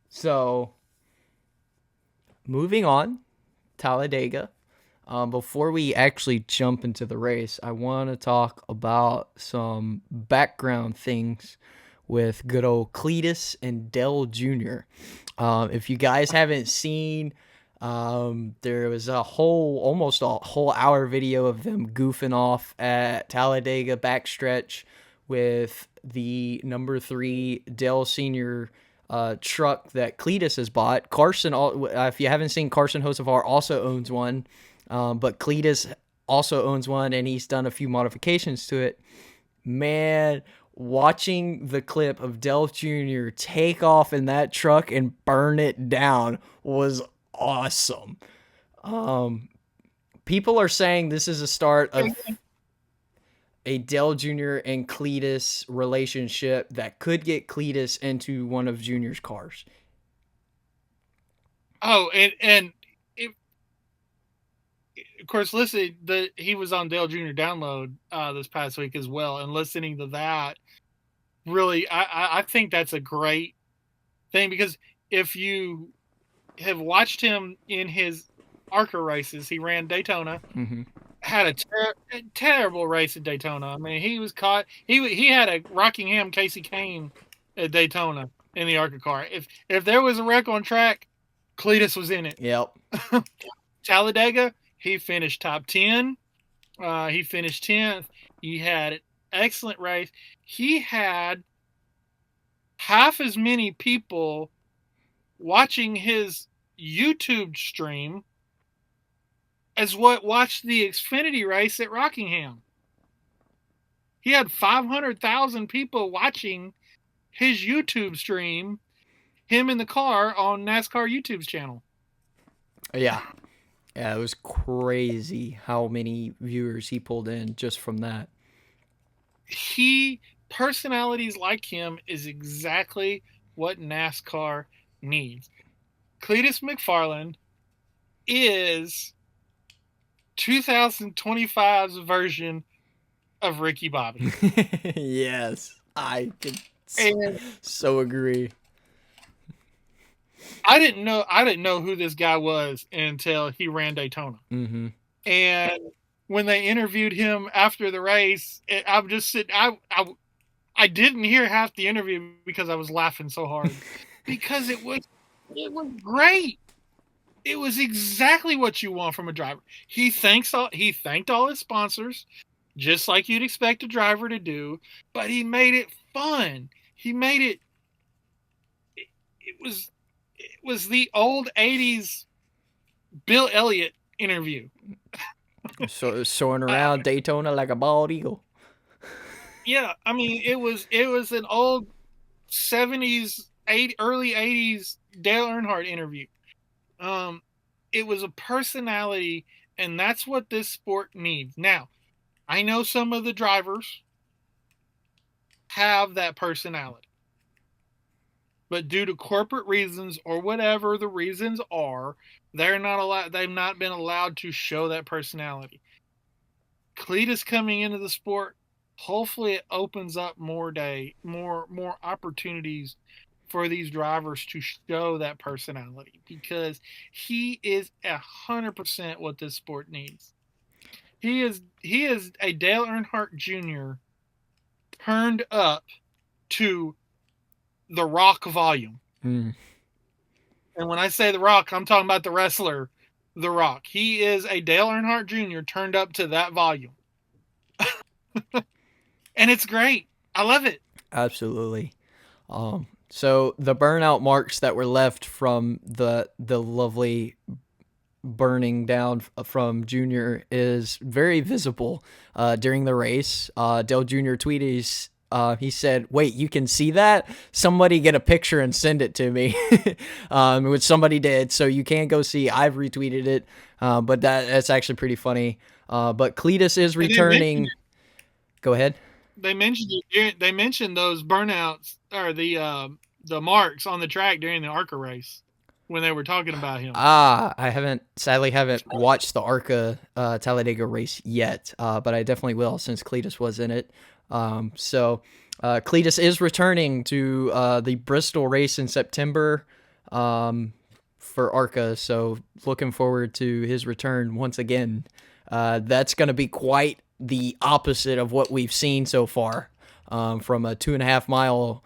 So, moving on, Talladega. Before we actually jump into the race, I want to talk about some background things with good old Cletus and Dell Jr. If you guys haven't seen, there was almost a whole hour video of them goofing off at Talladega backstretch with the number 3 Dell Sr. Truck that Cletus has bought. Carson, if you haven't seen, Carson Hocevar also owns one, but Cletus also owns one, and he's done a few modifications to it. Man, watching the clip of Dell Jr. take off in that truck and burn it down was awesome. People are saying this is a start of a Dell Jr. and Cletus relationship that could get Cletus into one of Junior's cars. Oh, and of course, listen, he was on Dale Jr. Download this past week as well, and listening to that, really, I think that's a great thing, because if you have watched him in his ARCA races, he ran Daytona, had a terrible race at Daytona. I mean, he was caught. He had a Rockingham Casey Kane at Daytona in the ARCA car. If there was a wreck on track, Cletus was in it. Yep. Talladega, he finished top 10. He finished 10th. He had an excellent race. He had half as many people watching his YouTube stream as what watched the Xfinity race at Rockingham. He had 500,000 people watching his YouTube stream, him in the car on NASCAR YouTube's channel. Yeah. Yeah, it was crazy how many viewers he pulled in just from that. Personalities like him is exactly what NASCAR needs. Cletus McFarland is 2025's version of Ricky Bobby. Yes, I can so agree. I didn't know who this guy was until he ran Daytona. Mm-hmm. And when they interviewed him after the race, I'm just sitting. I didn't hear half the interview because I was laughing so hard because it was great. It was exactly what you want from a driver. He thanked all his sponsors, just like you'd expect a driver to do, but he made it fun. He made it. It was the old '80s Bill Elliott interview. So soaring around Daytona like a bald eagle. Yeah, I mean it was an old '70s, early '80s Dale Earnhardt interview. It was a personality, and that's what this sport needs. Now, I know some of the drivers have that personality, but due to corporate reasons or whatever the reasons are, they're not allowed. They've not been allowed to show that personality. Cletus coming into the sport hopefully it opens up more opportunities for these drivers to show that personality, because he is 100% what this sport needs. He is a Dale Earnhardt Jr. turned up to the Rock volume. Mm. And when I say the Rock, I'm talking about the wrestler, The Rock. He is a Dale Earnhardt Jr. turned up to that volume. And it's great. I love it. Absolutely. So the burnout marks that were left from the lovely burning down from Junior is very visible during the race. Dale Jr. tweeted, he said, "Wait, you can see that? Somebody get a picture and send it to me," which somebody did. So you can go see. I've retweeted it, but that's actually pretty funny. But Cletus is returning. Go ahead. They mentioned those burnouts or the marks on the track during the ARCA race when they were talking about him. I sadly haven't watched the ARCA Talladega race yet, but I definitely will since Cletus was in it. So Cletus is returning to the Bristol race in September for ARCA, so looking forward to his return once again. That's going to be quite the opposite of what we've seen so far, from a 2.5 mile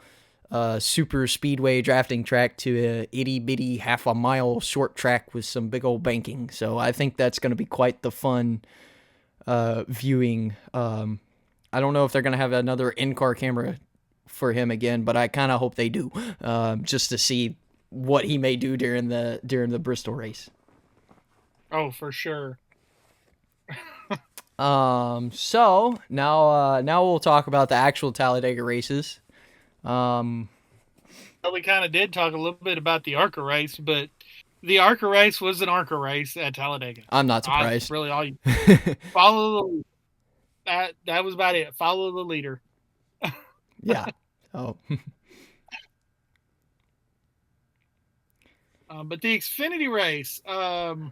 super speedway drafting track to a itty bitty half a mile short track with some big old banking. So I think that's going to be quite the fun viewing. I don't know if they're going to have another in-car camera for him again, but I kind of hope they do, just to see what he may do during the Bristol race. Oh, for sure. So now we'll talk about the actual Talladega races. Well, we kind of did talk a little bit about the ARCA race, but the ARCA race was an ARCA race at Talladega. I'm not surprised. Really, all you follow that was about it. Follow the leader. Yeah. Oh. But the Xfinity race, wow,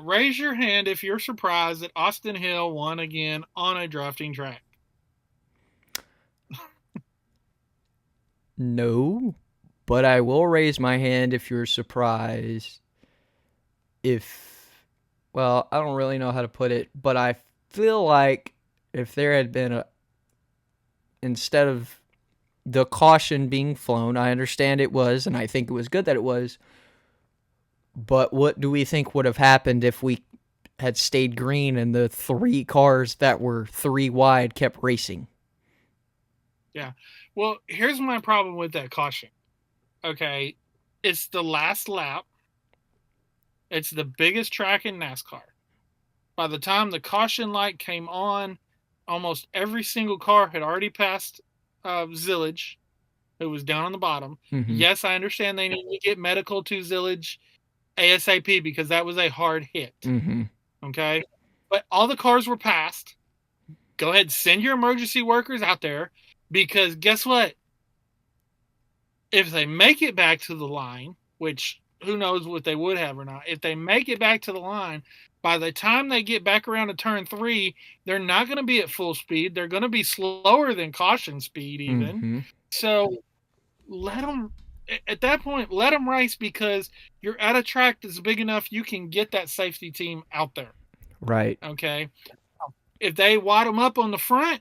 raise your hand if you're surprised that Austin Hill won again on a drafting track. No, but I will raise my hand if you're surprised. Well, I don't really know how to put it, but I feel like if there had been instead of the caution being flown, I understand it was, and I think it was good that it was, but what do we think would have happened if we had stayed green and the 3 cars that were 3 wide kept racing? Yeah. Well, here's my problem with that caution. Okay. It's the last lap. It's the biggest track in NASCAR. By the time the caution light came on, almost every single car had already passed Zillage, who was down on the bottom. Mm-hmm. Yes, I understand they need to get medical to Zillage ASAP because that was a hard hit. Mm-hmm. Okay? But all the cars were passed. Go ahead, send your emergency workers out there, because guess what? If they make it back to the line, which who knows what they would have or not, if they make it back to the line, by the time they get back around to turn 3, they're not going to be at full speed. They're going to be slower than caution speed even. Mm-hmm. So at that point, let them race, because you're at a track that's big enough you can get that safety team out there. Right. Okay. If they wad them up on the front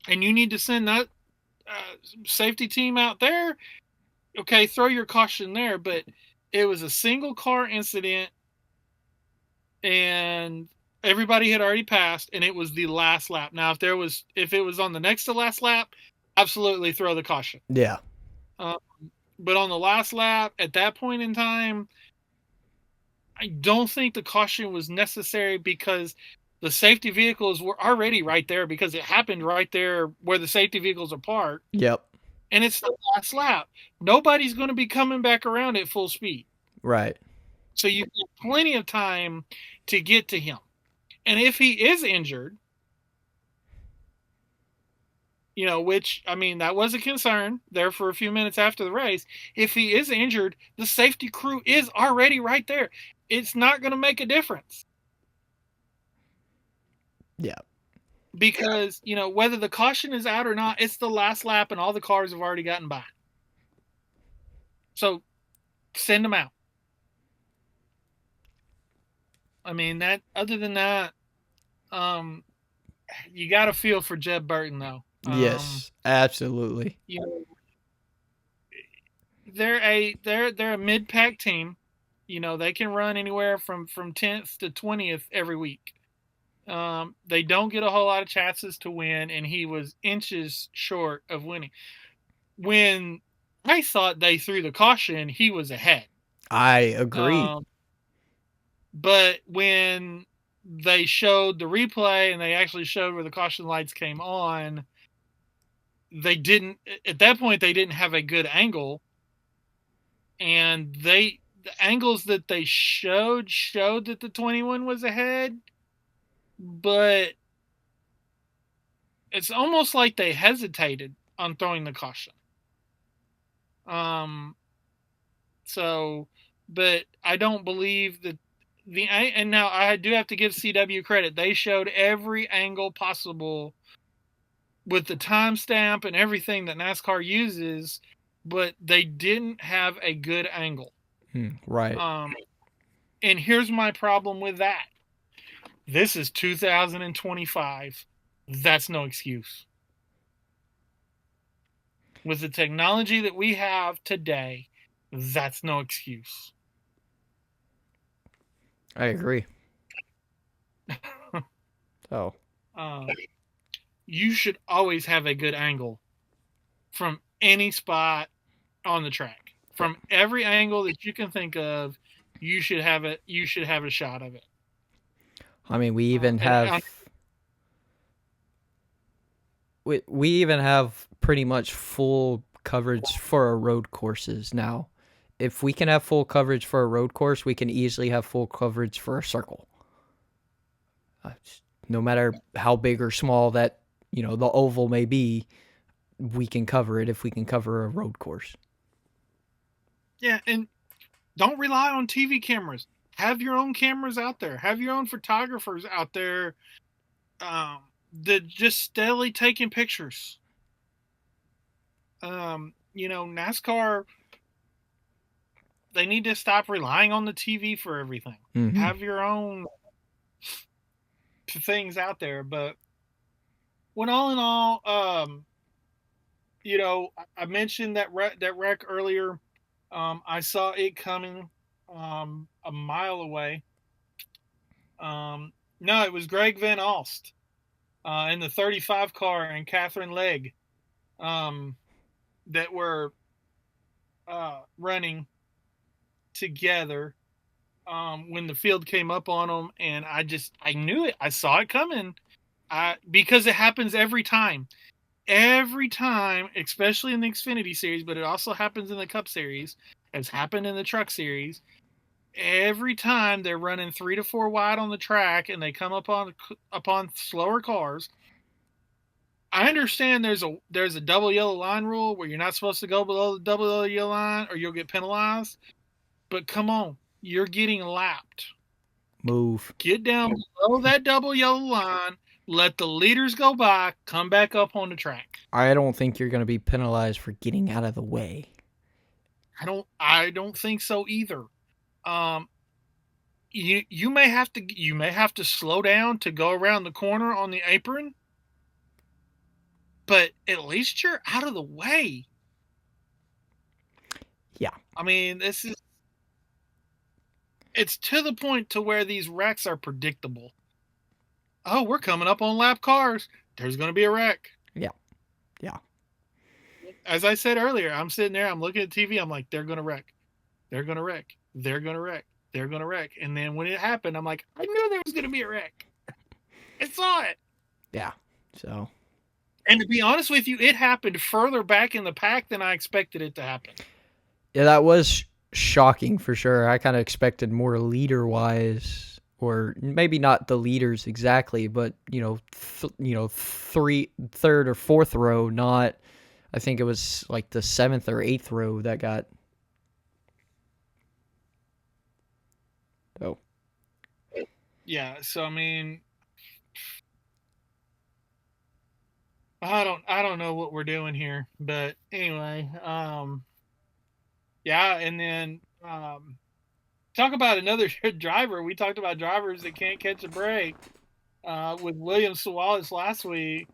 and you need to send that safety team out there, okay, throw your caution there. But it was a single car incident and everybody had already passed, and it was the last lap. Now, if it was on the next to last lap, absolutely throw the caution. Yeah. But on the last lap, at that point in time, I don't think the caution was necessary, because the safety vehicles were already right there, because it happened right there where the safety vehicles are parked. Yep. And it's the last lap. Nobody's going to be coming back around at full speed. Right. So you get plenty of time to get to him. And if he is injured, which, I mean, that was a concern there for a few minutes after the race. If he is injured, the safety crew is already right there. It's not going to make a difference. Yeah. because, whether the caution is out or not, it's the last lap and all the cars have already gotten by. So send them out. I mean, other than that, you got to feel for Jeb Burton, though. Yes, absolutely. They're a mid-pack team. They can run anywhere from 10th to 20th every week. They don't get a whole lot of chances to win, and he was inches short of winning. When I thought they threw the caution, he was ahead. I agree. But when they showed the replay and they actually showed where the caution lights came on, at that point, they didn't have a good angle. And the angles that they showed that the 21 was ahead, but it's almost like they hesitated on throwing the caution. But I don't believe that and now I do have to give CW credit. They showed every angle possible with the timestamp and everything that NASCAR uses, but they didn't have a good angle. Right. And here's my problem with that. This is 2025. That's no excuse. With the technology that we have today, that's no excuse. I agree. So, you should always have a good angle from any spot on the track. From every angle that you can think of, you should have it. You should have a shot of it. I mean, we even have pretty much full coverage for our road courses now. If we can have full coverage for a road course, we can easily have full coverage for a circle. No matter how big or small that, the oval may be, we can cover it if we can cover a road course. Yeah, and don't rely on TV cameras. Have your own cameras out there. Have your own photographers out there that just steadily taking pictures. NASCAR, they need to stop relying on the TV for everything. Mm-hmm. Have your own things out there. But when all in all, I mentioned that wreck earlier. I saw it coming a mile away. No, it was Greg Van Alst in the 35 car and Catherine Legg that were running together when the field came up on them, and I knew it. I saw it coming because it happens every time. Every time, especially in the Xfinity Series, but it also happens in the Cup Series, has happened in the Truck Series. Every time they're running 3 to 4 wide on the track and they come upon slower cars. I understand there's a double yellow line rule where you're not supposed to go below the double yellow line or you'll get penalized. But come on, you're getting lapped. Move. Get down below that double yellow line. Let the leaders go by. Come back up on the track. I don't think you're going to be penalized for getting out of the way. I don't think so either. You may have to slow down to go around the corner on the apron, but at least you're out of the way. Yeah. I mean, it's to the point to where these wrecks are predictable. Oh, we're coming up on lap cars. There's going to be a wreck. Yeah. As I said earlier, I'm sitting there, I'm looking at TV, I'm like, they're going to wreck. They're going to wreck. They're going to wreck. They're going to wreck. And then when it happened, I'm like, I knew there was going to be a wreck. I saw it. Yeah. So. And to be honest with you, it happened further back in the pack than I expected it to happen. Yeah, that was shocking for sure. I kind of expected more leader-wise, or maybe not the leaders exactly, but third or fourth row, not. I think it was like the 7th or 8th row that got. Oh. Yeah, so I mean, I don't know what we're doing here, but anyway, yeah, and then talk about another driver. We talked about drivers that can't catch a break with William Sawalas last week.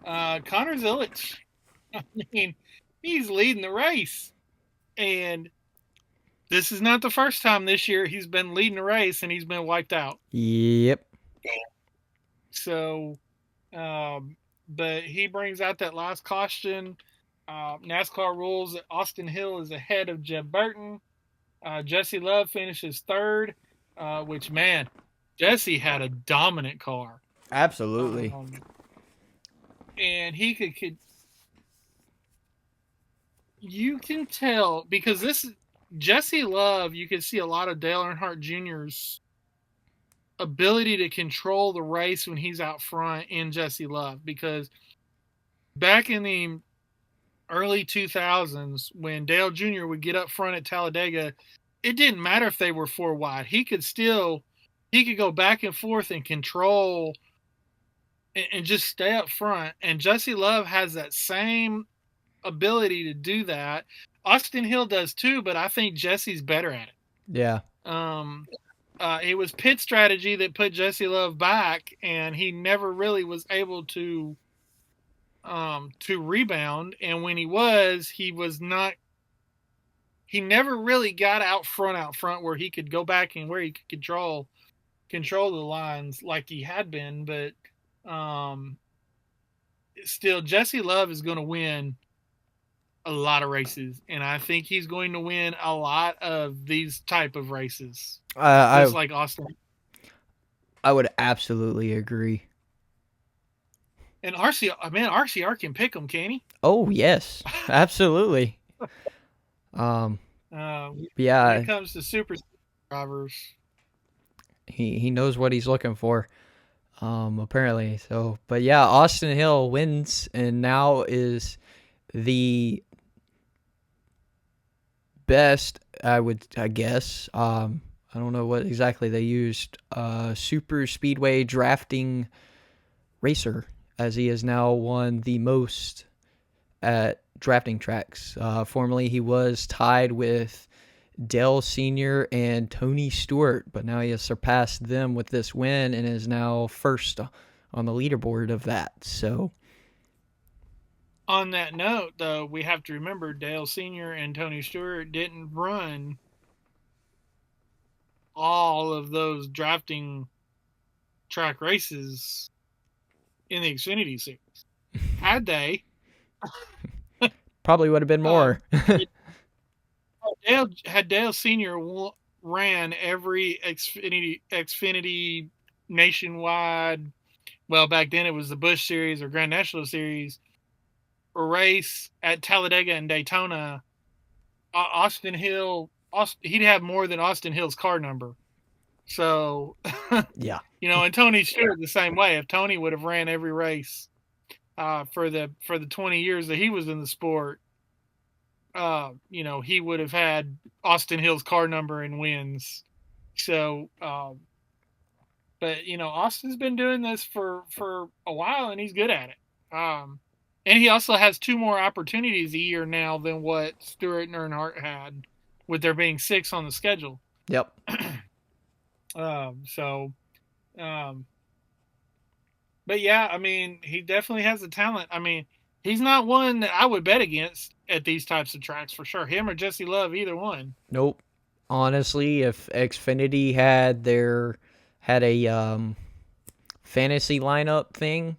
Connor Zilic, I mean, he's leading the race, and this is not the first time this year he's been leading the race and he's been wiped out. Yep. So, but he brings out that last caution. NASCAR rules that Austin Hill is ahead of Jeb Burton. Jesse Love finishes third, which, man, Jesse had a dominant car. Absolutely. And he could you can tell, because this Jesse Love, you can see a lot of Dale Earnhardt Jr.'s ability to control the race when he's out front in Jesse Love, because back in the early 2000s when Dale Jr. would get up front at Talladega, it didn't matter if they were 4 wide. He could go back and forth and control and just stay up front. And Jesse Love has that same ability to do that. Austin Hill does too, but I think Jesse's better at it. Yeah. It was pit strategy that put Jesse Love back, and he never really was able to rebound. And when he never really got out front where he could go back and where he could control the lines like he had been. But still, Jesse Love is going to win a lot of races, and I think he's going to win a lot of these type of races. Just like Austin. I would absolutely agree. And RCR can pick him, can he? Oh yes, absolutely. Yeah. When it comes to super drivers, he knows what he's looking for. Apparently. So, but yeah, Austin Hill wins and now is the best, I guess. I don't know what exactly they used. Super speedway drafting racer, as he has now won the most at drafting tracks. Formerly, he was tied with Dale Sr. and Tony Stewart, but now he has surpassed them with this win and is now first on the leaderboard of that. So, on that note, though, we have to remember Dale Sr. and Tony Stewart didn't run all of those drafting track races in the Xfinity Series. Had they, probably would have been more. Dale Sr. ran every Xfinity nationwide, well, back then it was the Busch Series or Grand National Series, race at Talladega and Daytona, Austin Hill, he'd have more than Austin Hill's car number. So, yeah. And Tony Stewart the same way. If Tony would have ran every race for the 20 years that he was in the sport, he would have had Austin Hill's car number and wins. So, but Austin's been doing this for a while and he's good at it. And he also has 2 more opportunities a year now than what Stewart and Earnhardt had, with there being 6 on the schedule. Yep. But yeah, I mean, he definitely has the talent. I mean, he's not one that I would bet against at these types of tracks for sure. Him or Jesse Love, either one. Nope. Honestly, if Xfinity had a fantasy lineup thing,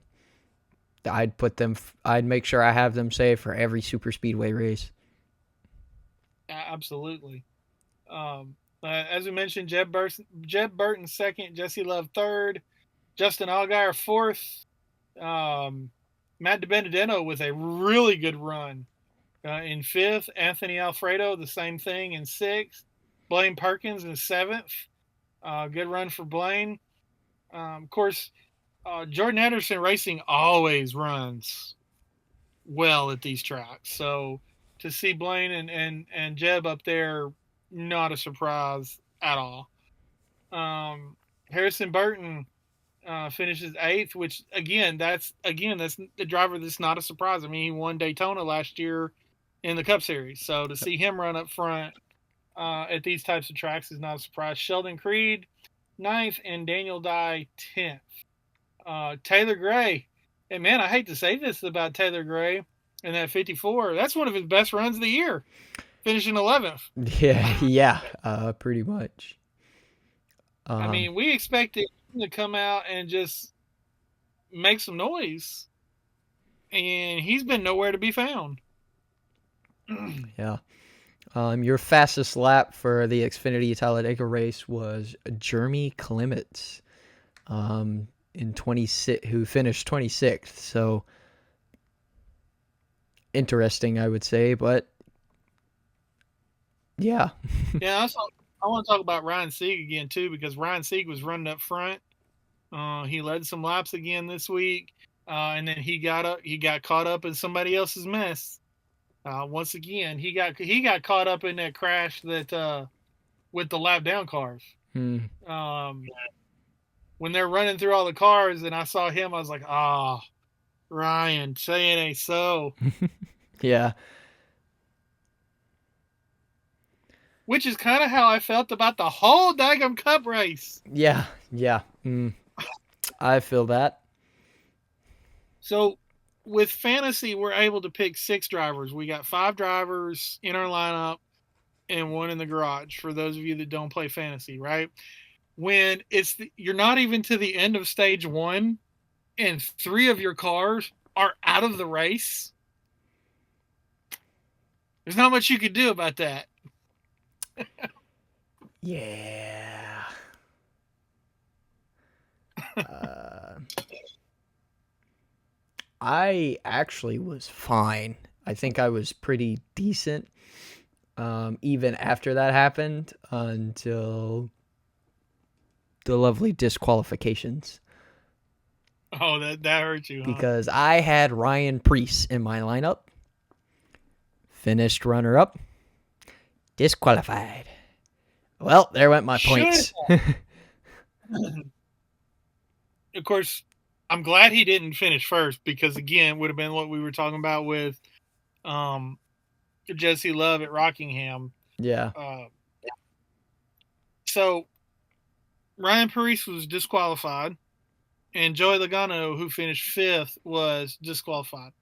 I'd make sure I have them saved for every super speedway race. Absolutely. As we mentioned, Jeb Burton second, Jesse Love third, Justin Allgaier fourth, Matt DiBenedetto with a really good run in fifth, Anthony Alfredo the same thing in sixth, Blaine Perkins in seventh. Good run for Blaine. Of course, Jordan Anderson Racing always runs well at these tracks. So to see Blaine and Jeb up there, not a surprise at all. Harrison Burton finishes 8th, which that's the driver that's not a surprise. I mean, he won Daytona last year in the Cup Series, so to see him run up front at these types of tracks is not a surprise. Sheldon Creed 9th and Daniel Dye 10th. Taylor Gray, and man, I hate to say this about Taylor Gray in that 54. That's one of his best runs of the year, finishing 11th. Yeah, pretty much. I mean, we expected him to come out and just make some noise, and he's been nowhere to be found. Yeah. Your fastest lap for the Xfinity Talladega race was Jeremy Clements, in 26, who finished 26th. So interesting, I would say, but yeah. Yeah, I want to talk about Ryan Sieg again too, because Ryan Sieg was running up front. He led some laps again this week, and then he got caught up in somebody else's mess. Once again, he got caught up in that crash that with the lap down cars. When they're running through all the cars, and I saw him, I was like, Ryan, say it ain't so. Yeah. Which is kind of how I felt about the whole daggum Cup race. Yeah. I feel that. So with fantasy, we're able to pick 6 drivers. We got 5 drivers in our lineup and 1 in the garage for those of you that don't play fantasy, right? When you're not even to the end of stage 1 and 3 of your cars are out of the race, there's not much you could do about that. Yeah. I actually was fine. I think I was pretty decent, even after that happened, until the lovely disqualifications. Oh, that hurt you, huh? Because I had Ryan Preece in my lineup, finished runner-up, disqualified. Well, there went my points. Of course, I'm glad he didn't finish first, because again, it would have been what we were talking about with Jesse Love at Rockingham. Yeah. So Ryan Preece was disqualified, and Joey Logano, who finished 5th, was disqualified.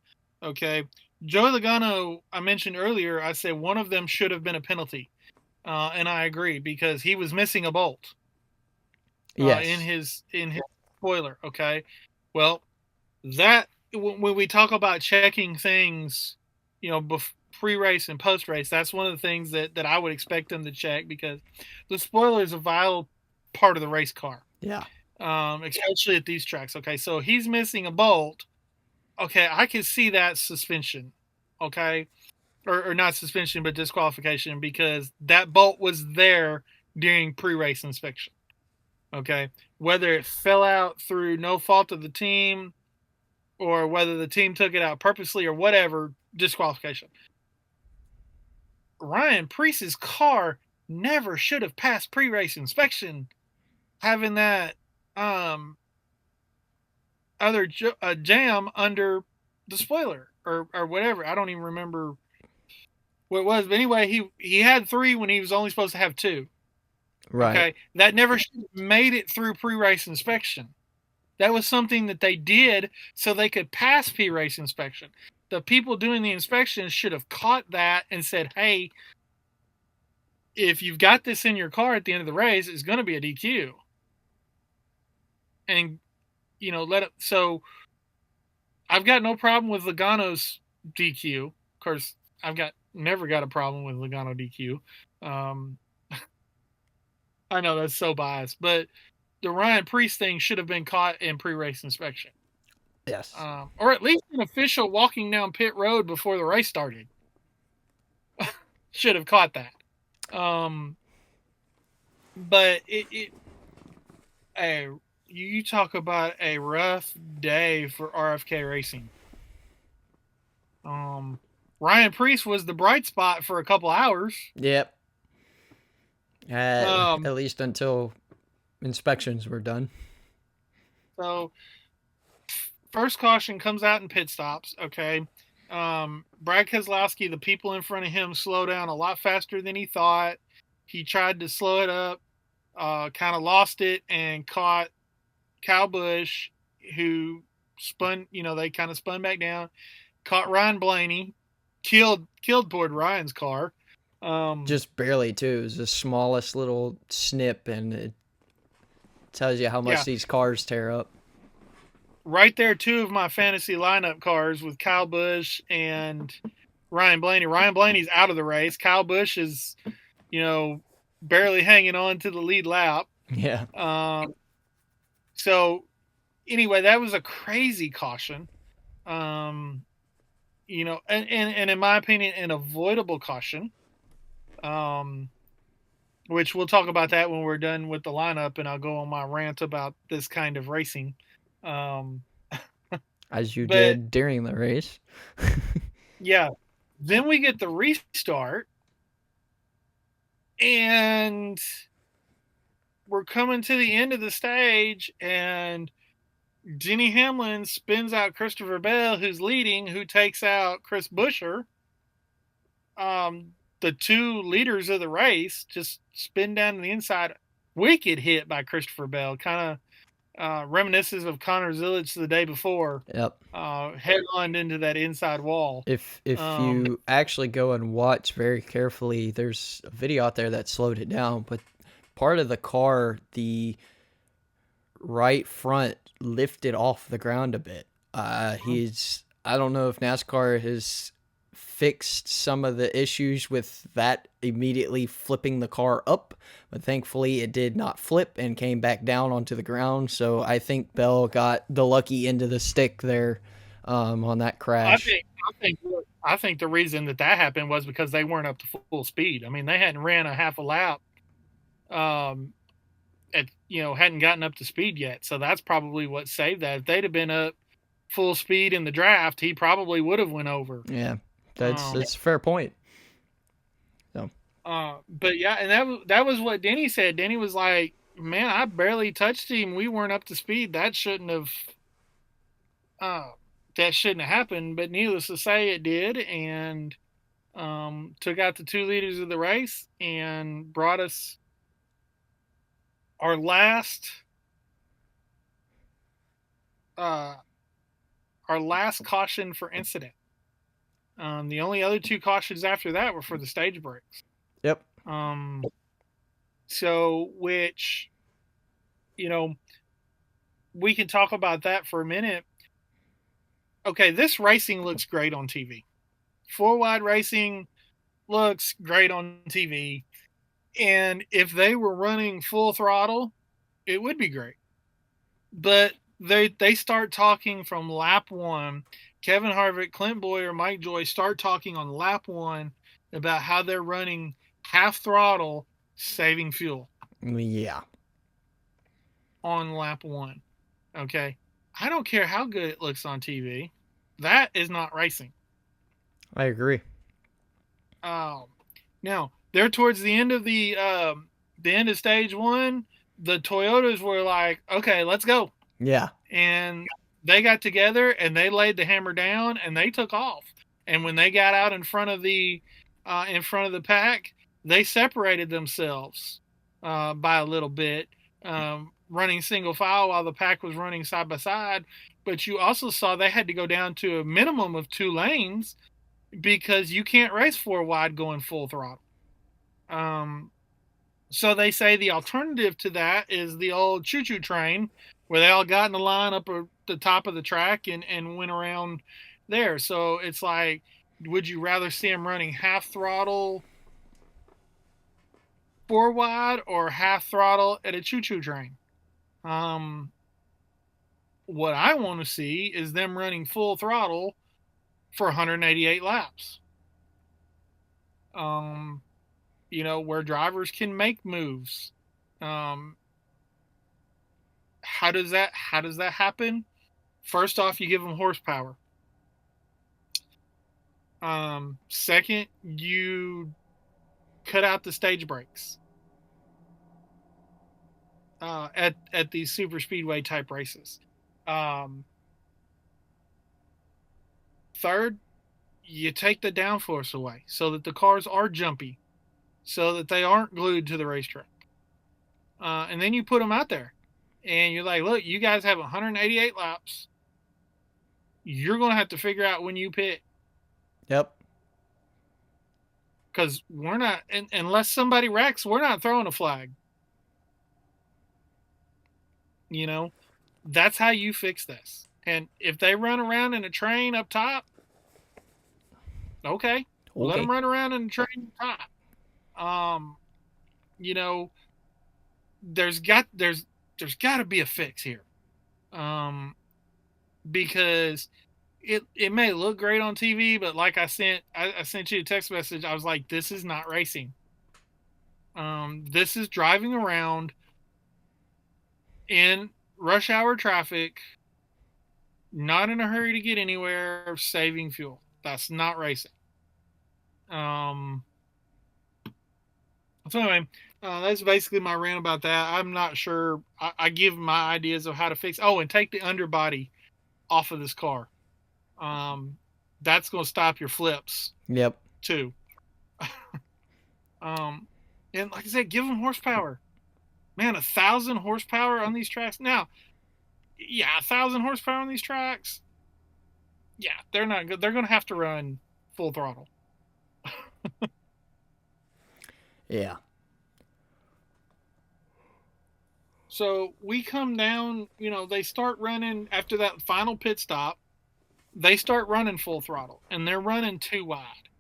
Okay. Joey Logano, I mentioned earlier, I said one of them should have been a penalty. And I agree, because he was missing a bolt. Yes. In his spoiler. Okay. Well, that when we talk about checking things, pre-race and post-race, that's one of the things that I would expect them to check, because the spoiler is a vital part of the race car. Yeah. Especially at these tracks. Okay. So he's missing a bolt. Okay. I can see that suspension. Okay. Or not suspension, but disqualification, because that bolt was there during pre-race inspection. Okay. Whether it fell out through no fault of the team, or whether the team took it out purposely or whatever, disqualification. Ryan Preece's car never should have passed pre-race inspection, having that other jam under the spoiler or whatever. I don't even remember what it was, but anyway, he had 3 when he was only supposed to have 2. Right. Okay, that never should have made it through pre-race inspection. That was something that they did so they could pass pre-race inspection. The people doing the inspection should have caught that and said, "Hey, if you've got this in your car at the end of the race, it's going to be a DQ." And let it. So I've got no problem with Logano's DQ. Of course, never got a problem with Logano DQ. I know that's so biased, but the Ryan Preece thing should have been caught in pre-race inspection. Yes. Or at least an official walking down pit road before the race started should have caught that. But you talk about a rough day for RFK Racing. Ryan Preece was the bright spot for a couple hours. Yep. At least until inspections were done. So first caution comes out in pit stops. Okay. Brad Keselowski, the people in front of him slow down a lot faster than he thought. He tried to slow it up, kind of lost it, and caught Kyle Busch, who spun, they kind of spun back down, caught Ryan Blaney, killed poor Ryan's car. Just barely, too. It was the smallest little snip, and it tells you how much these cars tear up. Right there, two of my fantasy lineup cars with Kyle Busch and Ryan Blaney. Ryan Blaney's out of the race. Kyle Busch is, barely hanging on to the lead lap. Yeah. So anyway, that was a crazy caution. And in my opinion, an avoidable caution. Which we'll talk about that when we're done with the lineup, and I'll go on my rant about this kind of racing. As you did during the race. Yeah. Then we get the restart, and we're coming to the end of the stage, and Denny Hamlin spins out Christopher Bell, who's leading, who takes out Chris Buescher. The two leaders of the race just spin down to the inside. Wicked hit by Christopher Bell, kind of reminiscent of Connor Zilic the day before. Yep. Head-on into that inside wall. If you actually go and watch very carefully, there's a video out there that slowed it down, but part of the car, the right front lifted off the ground a bit. I don't know if NASCAR has fixed some of the issues with that immediately flipping the car up, but thankfully it did not flip and came back down onto the ground. So I think Bell got the lucky end of the stick there on that crash. I think the reason that happened was because they weren't up to full speed. I mean, they hadn't ran a half a lap, hadn't gotten up to speed yet. So that's probably what saved that. If they'd have been up full speed in the draft, he probably would have went over. Yeah. That's a fair point. So, but yeah, and that was what Denny said. Denny was like, "Man, I barely touched him. We weren't up to speed. That shouldn't have happened." But needless to say, it did, and took out the two leaders of the race and brought us our last caution for incident. The only other two cautions after that were for the stage breaks. Yep. So, which, we can talk about that for a minute. Okay, this racing looks great on TV. Four-wide racing looks great on TV. And if they were running full throttle, it would be great. But they start talking from lap one. Kevin Harvick, Clint Boyer, Mike Joy start talking on lap one about how they're running half throttle, saving fuel. Yeah. On lap one. Okay. I don't care how good it looks on TV. That is not racing. I agree. Now, they're towards the end of the end of stage one. The Toyotas were like, okay, let's go. Yeah. And they got together and they laid the hammer down and they took off. And when they got out in front of the pack, they separated themselves by a little bit, running single file while the pack was running side by side. But you also saw they had to go down to a minimum of 2 lanes because you can't race 4 wide going full throttle. So they say the alternative to that is the old choo-choo train, where they all got in the line up at the top of the track and went around there. So it's like, would you rather see them running half throttle 4 wide or half throttle at a choo-choo train? What I want to see is them running full throttle for 188 laps. Where drivers can make moves. How does that happen? First off, you give them horsepower. Second, you cut out the stage breaks at these super speedway type races. Third, you take the downforce away so that the cars are jumpy, so that they aren't glued to the racetrack. And then you put them out there. And you're like, look, you guys have 188 laps. You're going to have to figure out when you pit. Yep. Because we're not, unless somebody wrecks, we're not throwing a flag. You know, that's how you fix this. And if they run around in a train up top, okay. Let them run around in a train up top. You know, there's got to be a fix here. Because it may look great on TV, but like I sent you a text message. I was like, this is not racing. This is driving around in rush hour traffic, not in a hurry to get anywhere, saving fuel. That's not racing. So anyway, that's basically my rant about that. I'm not sure. I give my ideas of how to fix. Oh, and take the underbody off of this car. That's going to stop your flips. Yep. Too. And like I said, give them horsepower. Man, 1,000 horsepower on these tracks. Now, yeah, 1,000 horsepower on these tracks. Yeah, they're not good. They're going to have to run full throttle. Yeah. So we come down, you know, they start running after that final pit stop. They start running full throttle, and they're running too wide.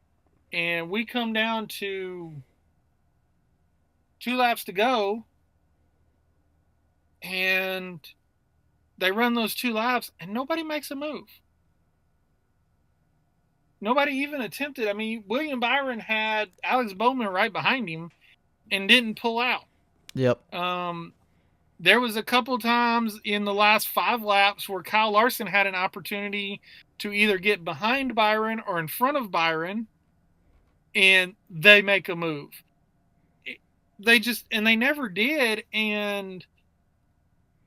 And we come down to 2 laps to go, and they run those 2 laps, and nobody makes a move. Nobody even attempted. I mean, William Byron had Alex Bowman right behind him and didn't pull out. Yep. There was a couple times in the last 5 laps where Kyle Larson had an opportunity to either get behind Byron or in front of Byron, and they make a move. They never did. And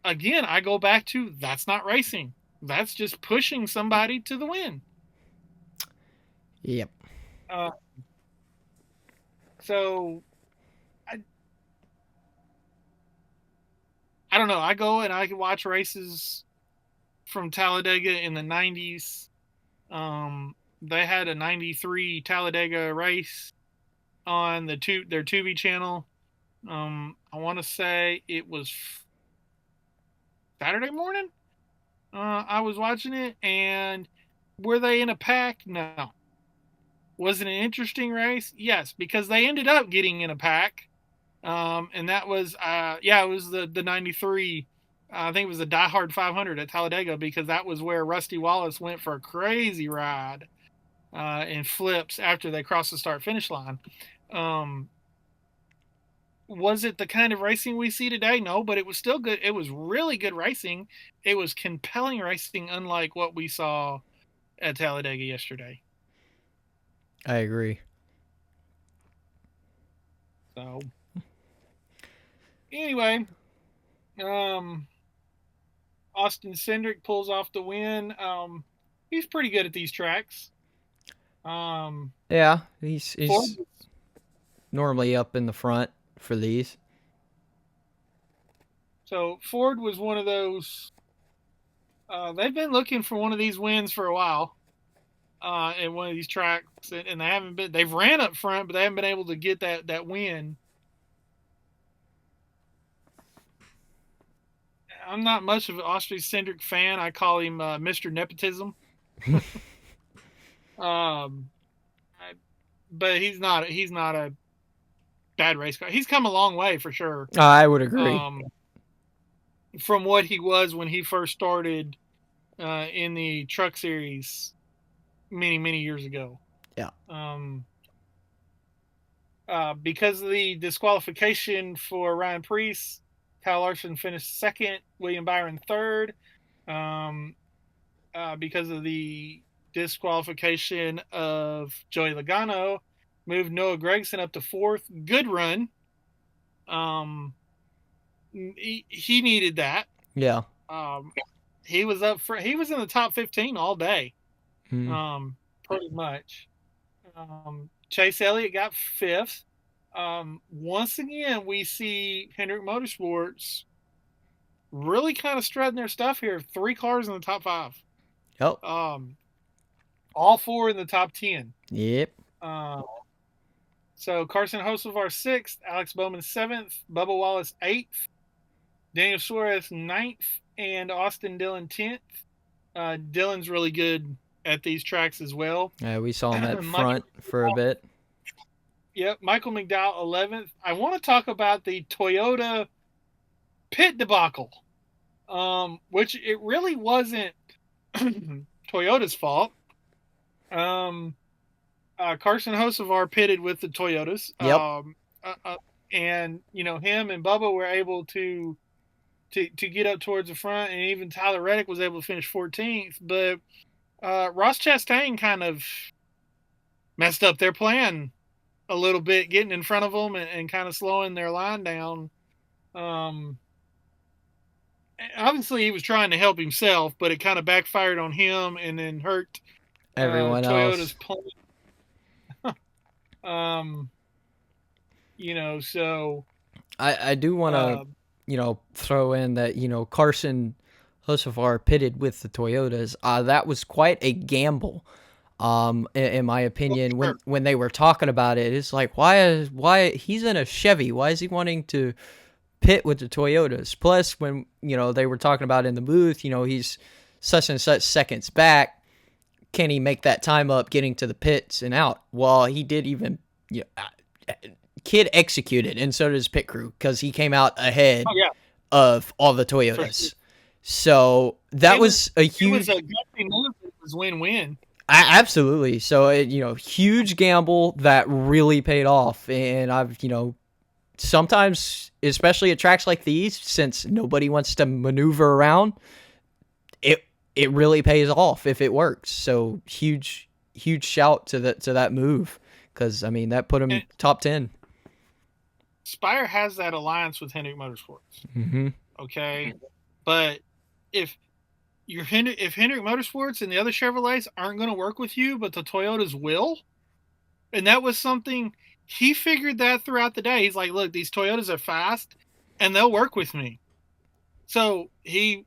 again, I go back to, that's not racing. That's just pushing somebody to the win. Yep. So I don't know. I go and I can watch races from Talladega in the 90s. They had a 93 Talladega race on their Tubi channel. I want to say it was Saturday morning. I was watching it, and were they in a pack? No. Was it an interesting race? Yes, because they ended up getting in a pack. And that was, it was the 93. I think it was the Die Hard 500 at Talladega, because that was where Rusty Wallace went for a crazy ride and flips after they crossed the start-finish line. Was it the kind of racing we see today? No, but it was still good. It was really good racing. It was compelling racing, unlike what we saw at Talladega yesterday. I agree. So, anyway, Austin Cindric pulls off the win. He's pretty good at these tracks. Yeah, he's normally up in the front for these. So Ford was one of those. They've been looking for one of these wins for a while. In one of these tracks, and they haven't been. They've ran up front, but they haven't been able to get that win. I'm not much of an Austin-centric fan. I call him Mr. Nepotism. But he's not a bad race car. He's come a long way for sure. I would agree. From what he was when he first started in the Truck Series many years ago. Yeah. Because of the disqualification for Ryan Preece, Kyle Larson finished second, William Byron third. Because of the disqualification of Joey Logano, moved Noah Gragson up to fourth. Good run. He needed that. Yeah. he was up for. He was in the top 15 all day, Hmm. pretty much. Chase Elliott got 5th. Once again, we see Hendrick Motorsports really kind of strutting their stuff here. 3 cars in the top 5. Yep. All 4 in the top 10. Yep. So Carson Hocevar 6th, Alex Bowman 7th, Bubba Wallace 8th, Daniel Suarez 9th, and Austin Dillon 10th. Dillon's really good at these tracks as well. Yeah, we saw him at front for a bit. Yep, Michael McDowell 11th. I want to talk about the Toyota pit debacle, which it really wasn't Toyota's fault. Carson Hocevar pitted with the Toyotas. Yep. And him and Bubba were able to get up towards the front, and even Tyler Reddick was able to finish 14th. But Ross Chastain kind of messed up their plan a little bit, getting in front of them and kind of slowing their line down. Obviously, he was trying to help himself, but it kind of backfired on him and then hurt Everyone Toyota's else. plan. So I do want to, throw in that, Carson Hocevar pitted with the Toyotas. That was quite a gamble, in my opinion. When they were talking about it, it's like, why he's in a Chevy? Why is he wanting to pit with the Toyotas? Plus, when they were talking about in the booth, he's such and such seconds back. Can he make that time up getting to the pits and out? Well, he did even. Kid executed, and so did his pit crew, because he came out ahead of all the Toyotas. So that was a huge. It was a gutsy move. It was win-win. Absolutely. So huge gamble that really paid off, and I've sometimes, especially at tracks like these, since nobody wants to maneuver around, it really pays off if it works. So huge shout to that move, because that put him top 10. Spire has that alliance with Hendrick Motorsports. Mm-hmm. Okay, but if Hendrick Motorsports and the other Chevrolets aren't going to work with you, but the Toyotas will, and that was something he figured that throughout the day. He's like, look, these Toyotas are fast, and they'll work with me. So he,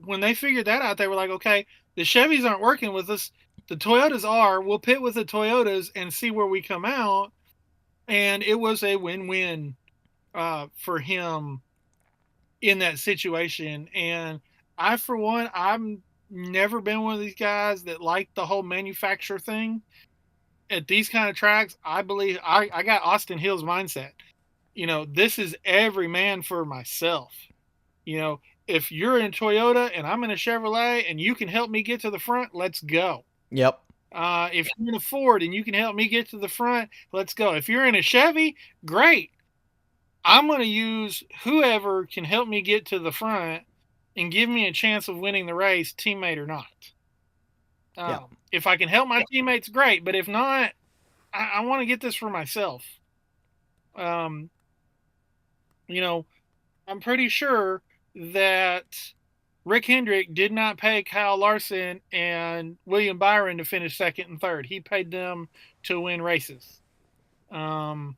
when they figured that out, they were like, okay, the Chevys aren't working with us. The Toyotas are. We'll pit with the Toyotas and see where we come out. And it was a win-win for him in that situation. And I, for one, I've never been one of these guys that like the whole manufacturer thing. At these kind of tracks, I believe I got Austin Hill's mindset. This is every man for myself. If you're in Toyota and I'm in a Chevrolet and you can help me get to the front, let's go. Yep. If you're in a Ford and you can help me get to the front, let's go. If you're in a Chevy, great. I'm going to use whoever can help me get to the front and give me a chance of winning the race, teammate or not. If I can help my teammates, great. But if not, I want to get this for myself. I'm pretty sure that Rick Hendrick did not pay Kyle Larson and William Byron to finish second and third. He paid them to win races. And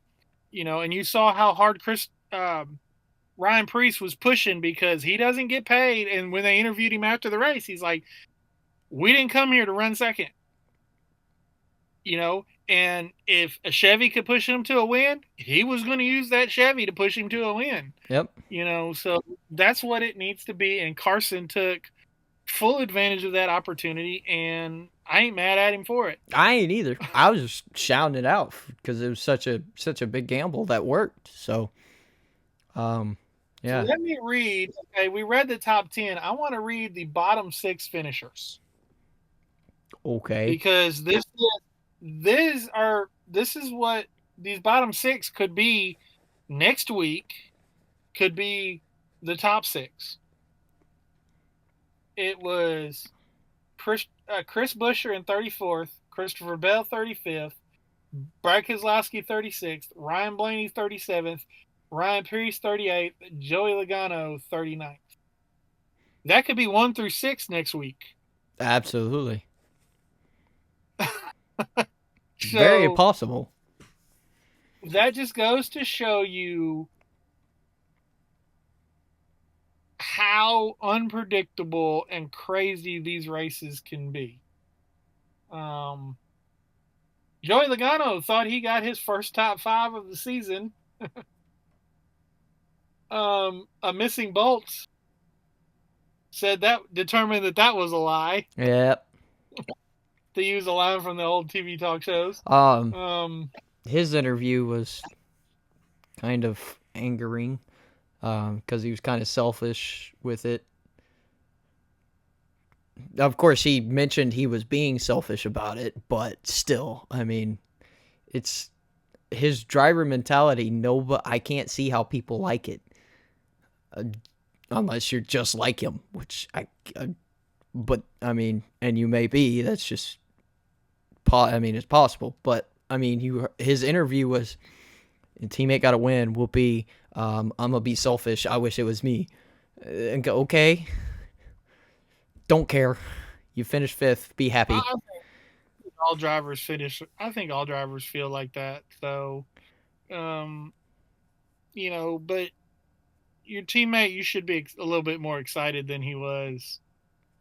you saw how hard Ryan Preece was pushing, because he doesn't get paid. And when they interviewed him after the race, he's like, we didn't come here to run second. And if a Chevy could push him to a win, he was going to use that Chevy to push him to a win. Yep. So that's what it needs to be. And Carson took full advantage of that opportunity, and I ain't mad at him for it. I ain't either. I was just shouting it out because it was such a big gamble that worked. So, yeah. So let me read. Okay, we read the top 10. I want to read the bottom 6 finishers. Okay. Because this is what these bottom 6 could be next week. Could be the top 6. It was Chris Buescher in 34th, Christopher Bell 35th, Brad Keselowski 36th, Ryan Blaney 37th, Ryan Preece 38th, Joey Logano 39th. That could be 1 through 6 next week. Absolutely. So, very possible. That just goes to show you how unpredictable and crazy these races can be. Joey Logano thought he got his first top 5 of the season. A missing bolt determined that was a lie. Yep. To use a line from the old TV talk shows. His interview was kind of angering because he was kind of selfish with it. Of course, he mentioned he was being selfish about it, but still, I mean, it's his driver mentality. I can't see how people like it, unless you're just like him, which but I mean, and you may be. That's just, it's possible. But I mean, his interview was, teammate got a win. Whoopee. I'm gonna be selfish. I wish it was me. And go, okay. Don't care. You finished 5th. Be happy. I think all drivers finish. I think all drivers feel like that. So, but your teammate, you should be a little bit more excited than he was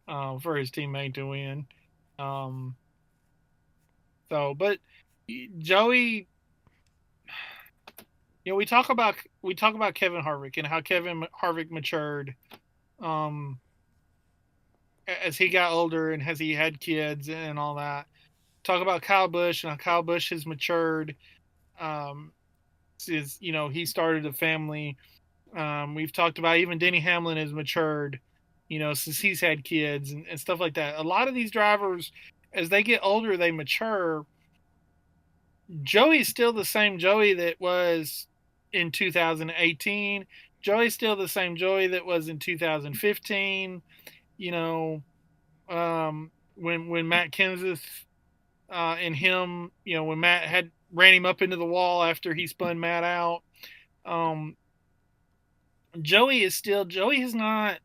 for his teammate to win. But Joey, we talk about Kevin Harvick and how Kevin Harvick matured as he got older and as he had kids and all that. Talk about Kyle Busch and how Kyle Busch has matured. Since he started a family. We've talked about even Denny Hamlin has matured, since he's had kids and stuff like that. A lot of these drivers, as they get older, they mature. Joey's still the same Joey that was in 2018. Joey's still the same Joey that was in 2015. When Matt Kenseth and him, when Matt ran him up into the wall after he spun Matt out. Joey has not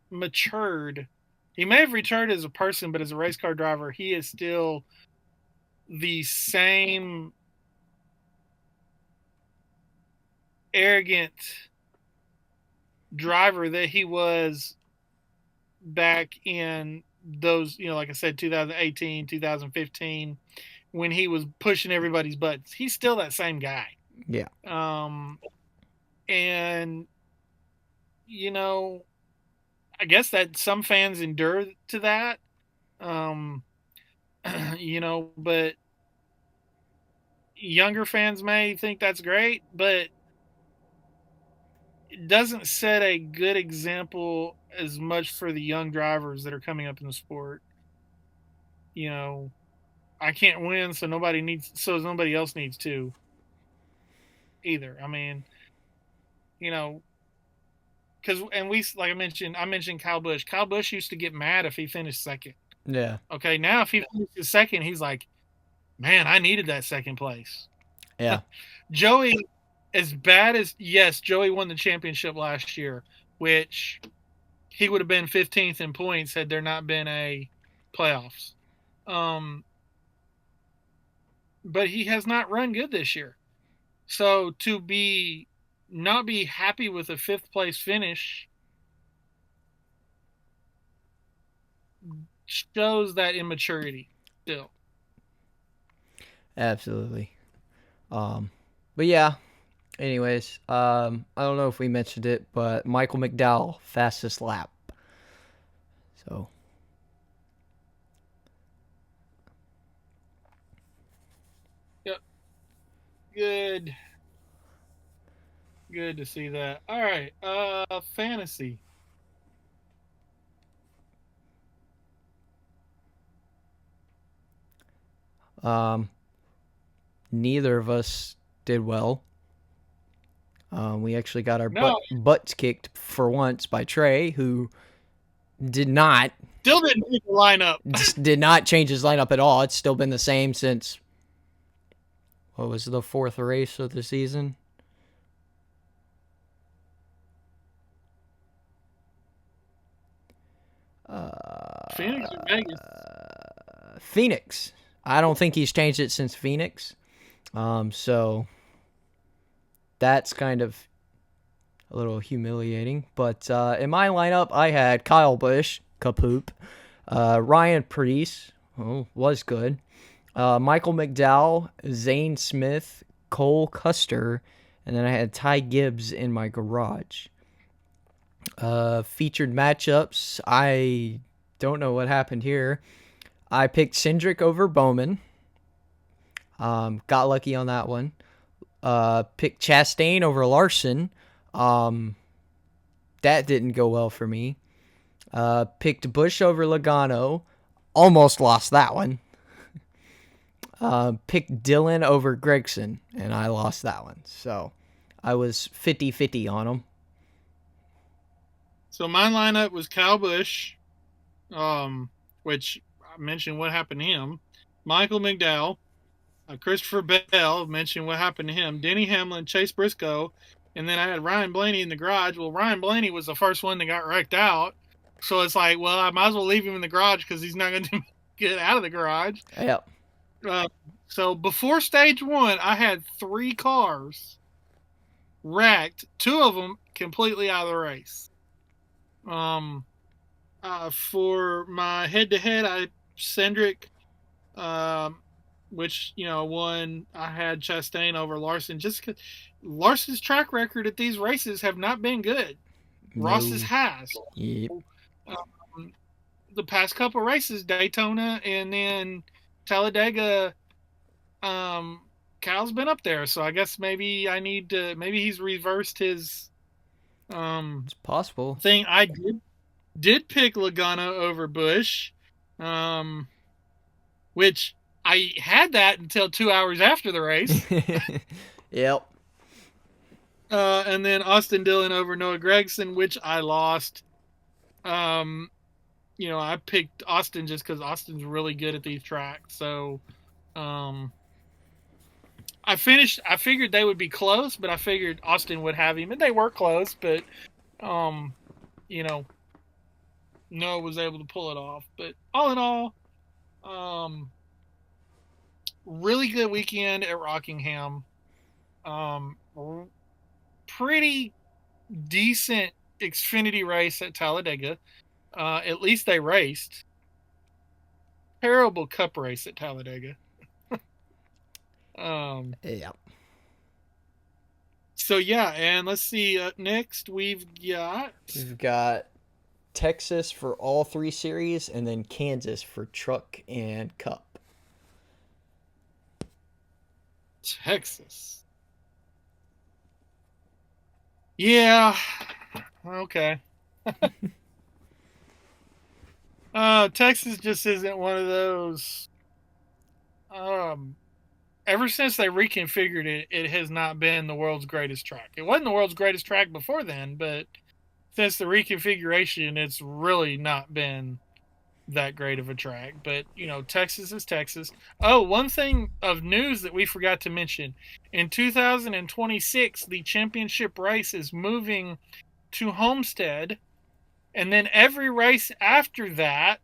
matured. He may have matured as a person, but as a race car driver, he is still the same arrogant driver that he was back in those, like I said, 2018, 2015, when he was pushing everybody's butts. He's still that same guy. Yeah. And I guess that some fans endure to that. But younger fans may think that's great, but it doesn't set a good example as much for the young drivers that are coming up in the sport. I can't win, so nobody else needs to either. I mean, because I mentioned Kyle Busch. Kyle Busch used to get mad if he finished second. Yeah. Okay, now if he finishes second, he's like, man, I needed that second place. Yeah. Joey, as bad as, yes, Joey won the championship last year, which he would have been 15th in points had there not been a playoffs. But he has not run good this year. So to not be happy with a 5th place finish shows that immaturity still. Absolutely. But yeah. Anyways, I don't know if we mentioned it, but Michael McDowell, fastest lap. So. Yep. Good. Good to see that. All right. Fantasy. Neither of us did well. We actually got our butts kicked for once by Trey, who did not. Still didn't make the lineup. Just did not change his lineup at all. It's still been the same since, what was the 4th race of the season? Phoenix or Vegas? Phoenix. I don't think he's changed it since Phoenix. So that's kind of a little humiliating. But in my lineup, I had Kyle Busch, Kapoop, Ryan Preece, was good, Michael McDowell, Zane Smith, Cole Custer, and then I had Ty Gibbs in my garage. Featured matchups, I don't know what happened here. I picked Cindric over Bowman. Got lucky on that one. Picked Chastain over Larson. That didn't go well for me. Picked Busch over Logano. Almost lost that one. Picked Dylan over Gregson, and I lost that one. So I was 50-50 on them. So my lineup was Kyle Busch, which I mentioned what happened to him. Michael McDowell, Christopher Bell, mentioned what happened to him. Denny Hamlin, Chase Briscoe, and then I had Ryan Blaney in the garage. Well, Ryan Blaney was the first one that got wrecked out. So it's like, well, I might as well leave him in the garage because he's not going to get out of the garage. Yep. So before stage one, I had 3 cars wrecked. 2 of them completely out of the race. For my head-to-head, I Cindric, which, won. I had Chastain over Larson just because Larson's track record at these races have not been good. No. Ross's has. Yep. The past couple races, Daytona and then Talladega, Cal's been up there. So I guess maybe maybe he's reversed his It's possible. thing. I did pick Logano over Busch, which I had that until 2 hours after the race. Yep. And then Austin Dillon over Noah Gragson, which I lost. I picked Austin just because Austin's really good at these tracks. So, I figured they would be close, but I figured Austin would have him, and they were close, but, Noah was able to pull it off. But all in all, really good weekend at Rockingham. Pretty decent Xfinity race at Talladega. At least they raced. Terrible Cup race at Talladega. Yeah. So yeah, and let's see. Next we've got Texas for all 3 series, and then Kansas for truck and cup. Texas. Yeah. Okay. Texas just isn't one of those. Ever since they reconfigured it, it has not been the world's greatest track. It wasn't the world's greatest track before then, but since the reconfiguration, it's really not been that great of a track. But, Texas is Texas. Oh, one thing of news that we forgot to mention. In 2026, the championship race is moving to Homestead. And then every race after that,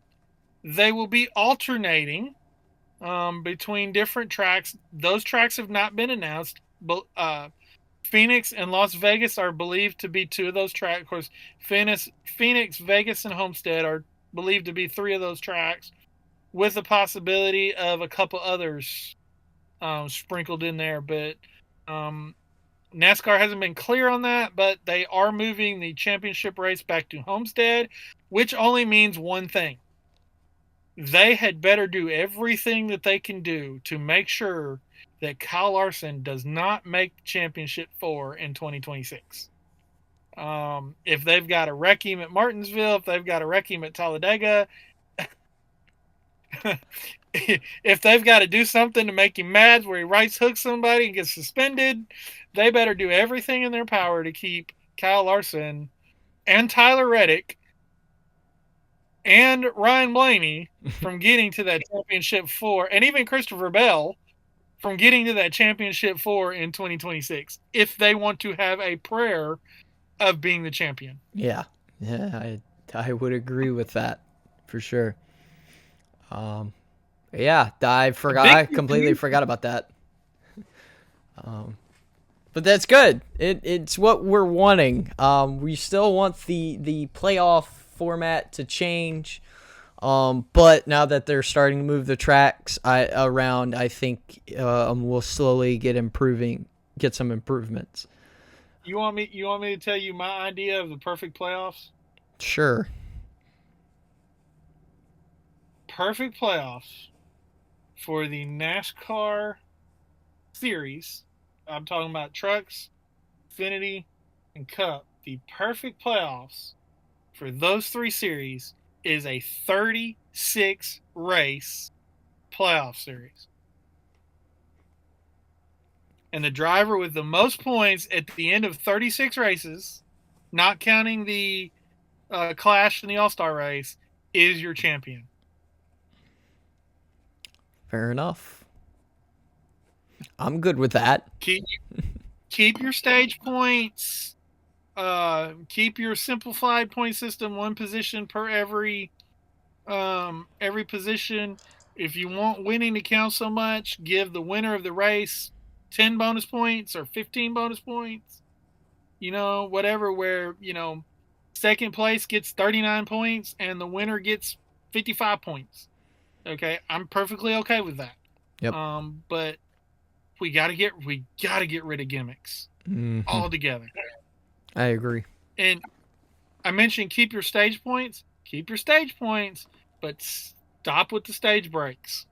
they will be alternating between different tracks. Those tracks have not been announced. But Phoenix and Las Vegas are believed to be 2 of those tracks. Of course, Phoenix, Vegas, and Homestead are believed to be 3 of those tracks, with the possibility of a couple others sprinkled in there. But NASCAR hasn't been clear on that, but they are moving the championship race back to Homestead, which only means one thing. They had better do everything that they can do to make sure that Kyle Larson does not make championship 4 in 2026. If they've got to wreck him at Martinsville, if they've got to wreck him at Talladega, if they've got to do something to make him mad where he right hooks somebody and gets suspended, they better do everything in their power to keep Kyle Larson and Tyler Reddick and Ryan Blaney from getting to that championship 4, and even Christopher Bell from getting to that championship 4 in 2026, if they want to have a prayer of being the champion. Yeah, I would agree with that. for sure. Yeah, I completely forgot about that. But that's good. It's what we're wanting. We still want the playoff format to change. But now that they're starting to move the tracks around, I think we'll slowly get some improvements. You want me to tell you my idea of the perfect playoffs? Sure. Perfect playoffs for the NASCAR series. I'm talking about trucks, Xfinity, and Cup. The perfect playoffs for those 3 series is a 36 race playoff series. And the driver with the most points at the end of 36 races, not counting the Clash in the All-Star race, is your champion. Fair enough. I'm good with that. Keep your stage points. Keep your simplified point system, 1 position per every position. If you want winning to count so much, give the winner of the race 10 bonus points or 15 bonus points. Whatever, where, second place gets 39 points and the winner gets 55 points. Okay, I'm perfectly okay with that. Yep. But we gotta get rid of gimmicks altogether. I agree. And I mentioned keep your stage points, but stop with the stage breaks.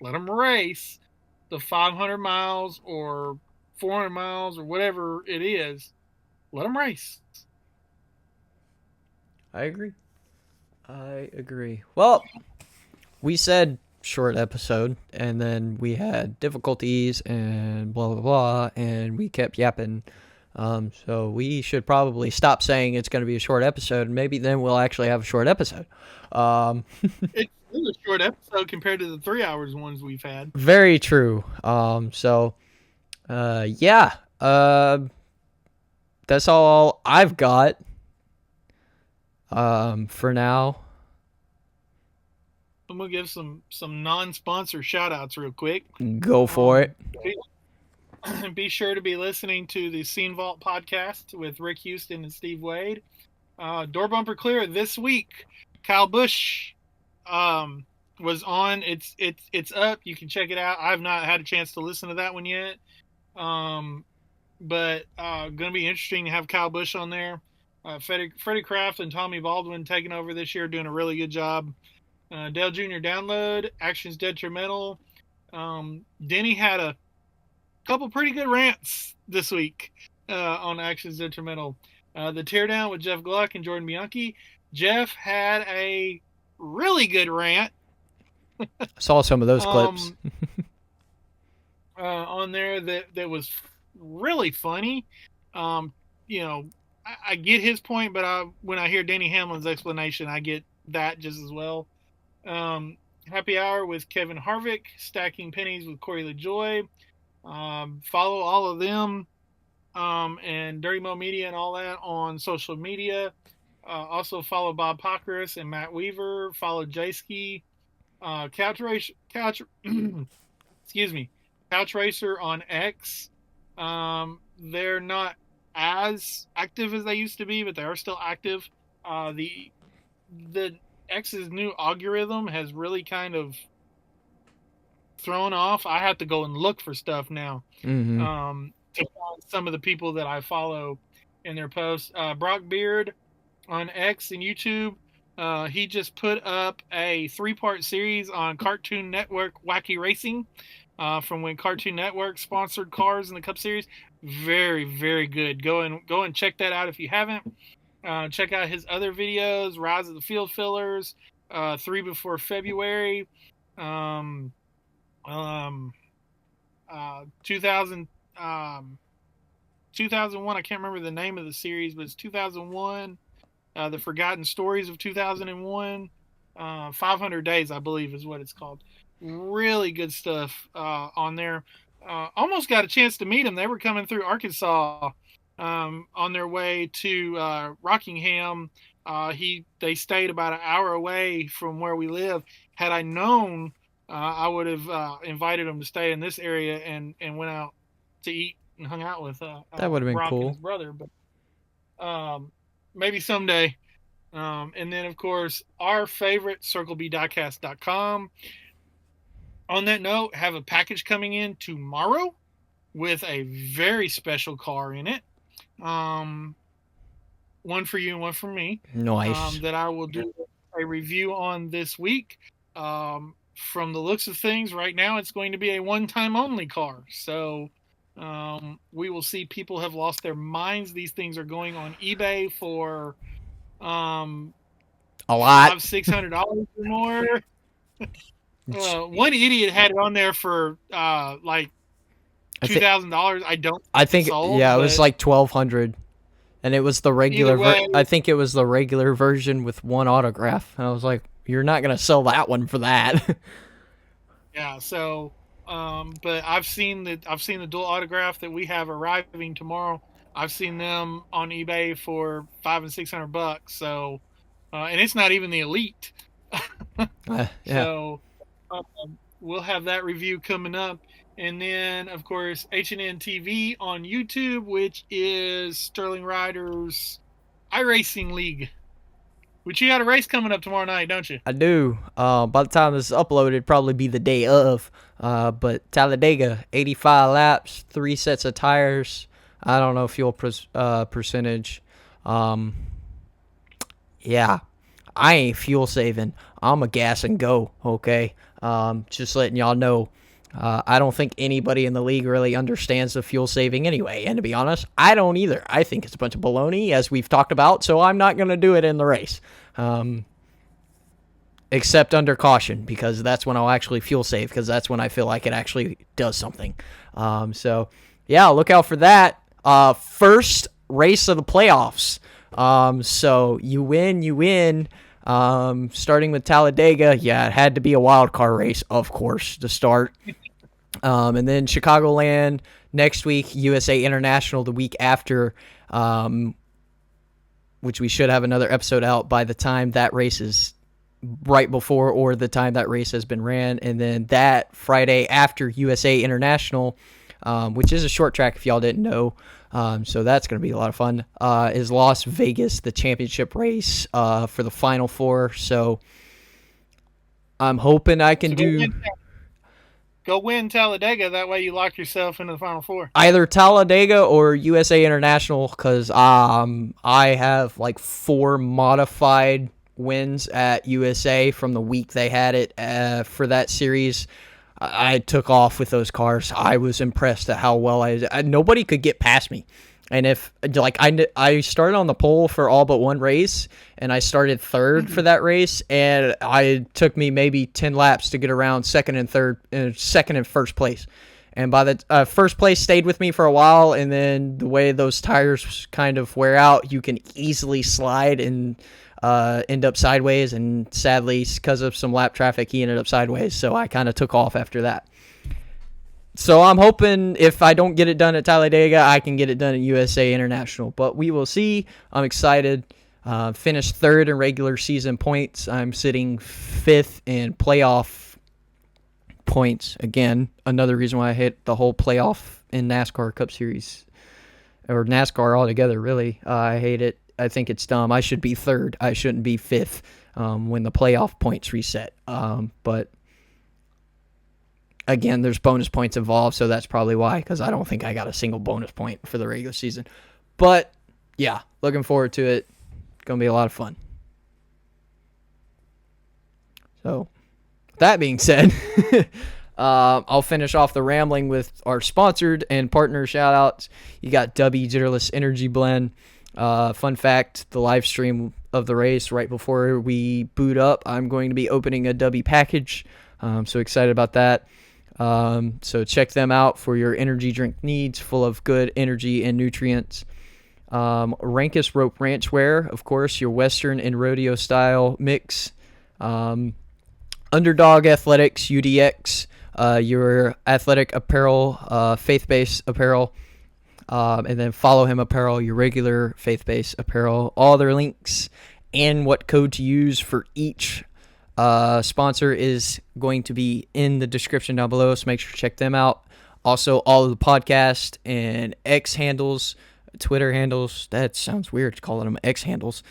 Let them race the 500 miles or 400 miles or whatever it is. Let them race. I agree. Well, we said short episode, and then we had difficulties and blah, blah, blah, and we kept yapping. So we should probably stop saying it's going to be a short episode, and maybe then we'll actually have a short episode. It's a short episode compared to the 3 hours ones we've had. Very true. Yeah. That's all I've got. For now. I'm gonna give some non-sponsor shout-outs real quick. Go for it. Be sure to be listening to the Scene Vault podcast with Rick Houston and Steve Wade. Door Bumper Clear this week. Kyle Busch was on. It's up. You can check it out. I've not had a chance to listen to that one yet. But gonna be interesting to have Kyle Busch on there. Freddie Kraft and Tommy Baldwin taking over this year, doing a really good job. Dale Jr. Download, Actions Detrimental. Denny had a couple pretty good rants this week on Actions Detrimental. The Teardown with Jeff Gluck and Jordan Bianchi. Jeff had a really good rant. Saw some of those clips. On there that was really funny. I get his point, but when I hear Denny Hamlin's explanation, I get that just as well. Happy Hour with Kevin Harvick, Stacking Pennies with Corey LaJoie. Follow all of them and Dirty Mo Media and all that on social media. Also follow Bob Pockrass and Matt Weaver. Follow Jayski. Couch Racer on X. They're not as active as they used to be, but they are still active. The X's new algorithm has really kind of thrown off. I have to go and look for stuff now to find some of the people that I follow in their posts. Brock Beard on X and YouTube. He just put up a 3-part series on Cartoon Network Wacky Racing from when Cartoon Network sponsored cars in the Cup Series. Very, very good. Go and check that out if you haven't. Check out his other videos, Rise of the Field Fillers, 3 Before February, 2000, 2001, I can't remember the name of the series, but it's 2001, The Forgotten Stories of 2001, 500 Days, I believe is what it's called. Really good stuff on there. Almost got a chance to meet them. They were coming through Arkansas on their way to Rockingham They stayed about an hour away from where we live. Had I known, I would have invited them to stay in this area and went out to eat and hung out with That would have been Brock cool. and his brother. But maybe someday. And then, of course, our favorite, CircleBDiecast.com. On that note, have a package coming in tomorrow with a very special car in it. One for you and one for me. Nice. That I will do a review on this week. From the looks of things, right now it's going to be a one-time only car. So we will see. People have lost their minds. These things are going on eBay for a lot, $600 or more. One idiot had it on there for like $2,000. I think sold, it was like $1,200, and it was the regular. I think it was the regular version with one autograph. And I was like, "You're not gonna sell that one for that." Yeah. So, but I've seen the dual autograph that we have arriving tomorrow. I've seen them on eBay for $500 and $600. So, and it's not even the elite. Yeah. So. We'll have that review coming up. And then, of course, H&N TV on YouTube, which is SterlingRider's iRacing League. Which you got a race coming up tomorrow night, don't you? I do. By the time this is uploaded, it'd probably be the day of. But Talladega, 85 laps, 3 sets of tires. I don't know fuel percentage. Yeah, I ain't fuel saving. I'm a gas and go, okay? Just letting y'all know. I don't think anybody in the league really understands the fuel saving anyway. And to be honest, I don't either. I think it's a bunch of baloney, as we've talked about, so I'm not going to do it in the race. Except under caution, because that's when I'll actually fuel save, because that's when I feel like it actually does something. So, yeah, look out for that. First race of the playoffs. So you win. Starting with Talladega, yeah, it had to be a wild card race, of course, to start. And then Chicagoland next week, USA International the week after, which we should have another episode out by the time that race is right before or the time that race has been ran. And then that Friday after USA International, which is a short track if y'all didn't know. So that's going to be a lot of fun, is Las Vegas, the championship race for the Final Four. So I'm hoping I can Go win Talladega. That way you lock yourself into the Final Four. Either Talladega or USA International, because I have like 4 modified wins at USA from the week they had it for that series. I took off with those cars. I was impressed at how well nobody could get past me. And if like I started on the pole for all but one race, and I started third for that race, and it took me maybe 10 laps to get around second and first place. And by the first place stayed with me for a while, and then the way those tires kind of wear out, you can easily slide and end up sideways, and sadly, because of some lap traffic, he ended up sideways, so I kind of took off after that. So I'm hoping if I don't get it done at Talladega, I can get it done at USA International, but we will see. I'm excited. Finished third in regular season points. I'm sitting 5th in playoff points. Again, another reason why I hit the whole playoff in NASCAR Cup Series, or NASCAR altogether, really. I hate it. I think it's dumb. I should be third. I shouldn't be 5th when the playoff points reset. But again, there's bonus points involved, so that's probably why, because I don't think I got a single bonus point for the regular season. But yeah, looking forward to it. It's going to be a lot of fun. So that being said, I'll finish off the rambling with our sponsored and partner shout-outs. You got Dubby Zerless Energy Blend. Fun fact, the live stream of the race right before we boot up, I'm going to be opening a Dubby package. So excited about that. So check them out for your energy drink needs, full of good energy and nutrients. Rankest Rope Ranch Wear, of course, your Western and rodeo style mix. Undrdog Athletix, UDX, your athletic apparel, faith-based apparel. And then follow Him Apparel, your regular faith-based apparel. All their links and what code to use for each sponsor is going to be in the description down below, so make sure to check them out. Also, all of the podcast and X handles, Twitter handles, that sounds weird calling them X handles,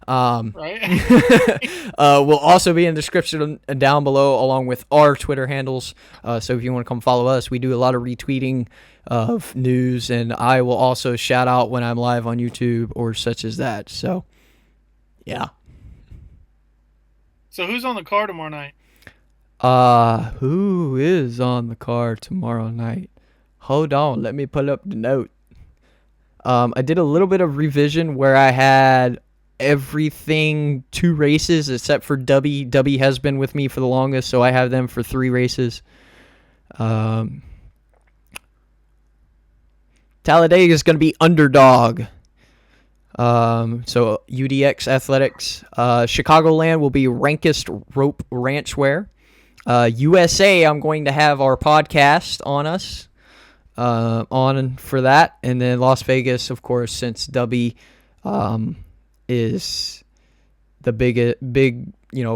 Right. will also be in the description down below, along with our Twitter handles. So if you want to come follow us, we do a lot of retweeting of news, and I will also shout out when I'm live on YouTube or such as that. So, yeah. So who's on the car tomorrow night? Who is on the car tomorrow night? Hold on, let me pull up the note. I did a little bit of revision where I had everything 2 races except for Dubby. Dubby has been with me for the longest, so I have them for 3 races. Talladega is going to be Undrdog. So UDX Athletics. Chicagoland will be Rankest Rope Ranch Wear. USA, I'm going to have our podcast on us, on for that. And then Las Vegas, of course, since Dubby is the big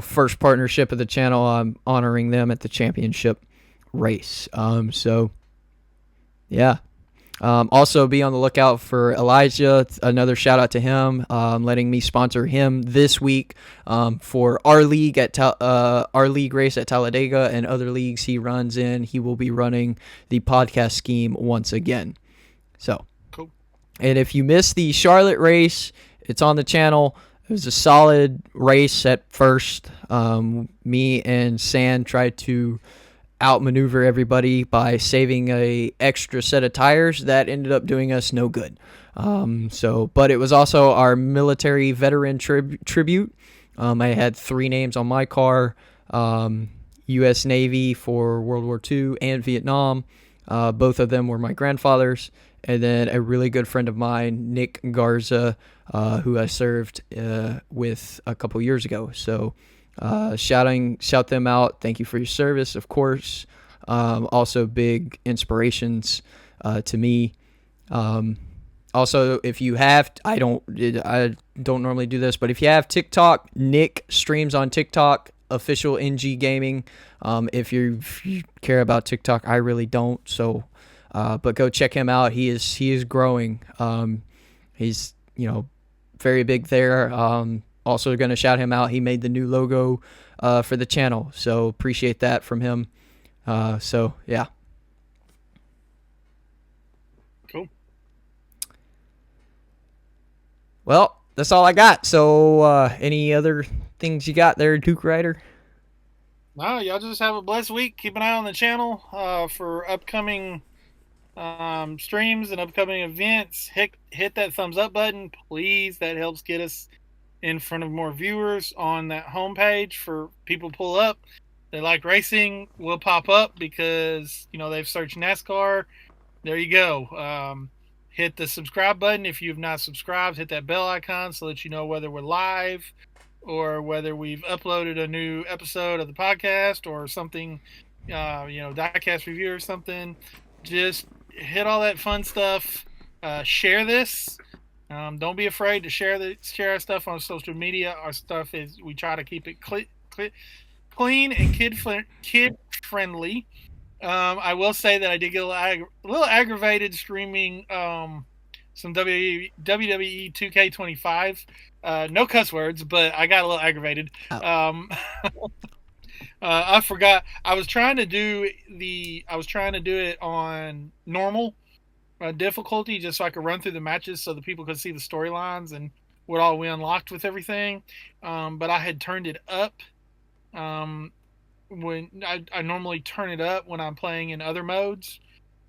first partnership of the channel, I'm honoring them at the championship race. So yeah. Also be on the lookout for Elijah. Another shout out to him, letting me sponsor him this week for our league at our league race at Talladega and other leagues he runs in. He will be running the podcast scheme once again. So cool. And if you missed the Charlotte race, it's on the channel. It was a solid race at first. Me and San tried to outmaneuver everybody by saving a extra set of tires that ended up doing us no good. But it was also our military veteran tribute. I had 3 names on my car: U.S. Navy for World War II and Vietnam. Both of them were my grandfathers. And then a really good friend of mine, Nick Garza, who I served with a couple years ago. So shout them out. Thank you for your service, of course. Also big inspirations to me. Also, if you have, I don't normally do this, but if you have TikTok, Nick streams on TikTok, official NG Gaming. If you care about TikTok, I really don't. So, but go check him out. He is growing. He's very big there. Also going to shout him out. He made the new logo for the channel, so appreciate that from him. So yeah. Cool. Well, that's all I got. So any other things you got there, Duke Rider? No, y'all just have a blessed week. Keep an eye on the channel for upcoming streams and upcoming events. Hit that thumbs up button, please. That helps get us in front of more viewers on that homepage. For people pull up, they like racing, will pop up because they've searched NASCAR. There you go. Hit the subscribe button if you've not subscribed. Hit that bell icon so that you know whether we're live or whether we've uploaded a new episode of the podcast or something, diecast review or something. Just hit all that fun stuff. Share this. Don't be afraid to share our stuff on social media. Our stuff we try to keep it clean and kid friendly. I will say that I did get a little aggravated streaming some WWE 2K25. No cuss words, but I got a little aggravated. Oh. I forgot. I was trying to do it on normal difficulty just so I could run through the matches so the people could see the storylines and what all we unlocked with everything. But I had turned it up. When I normally turn it up when I'm playing in other modes.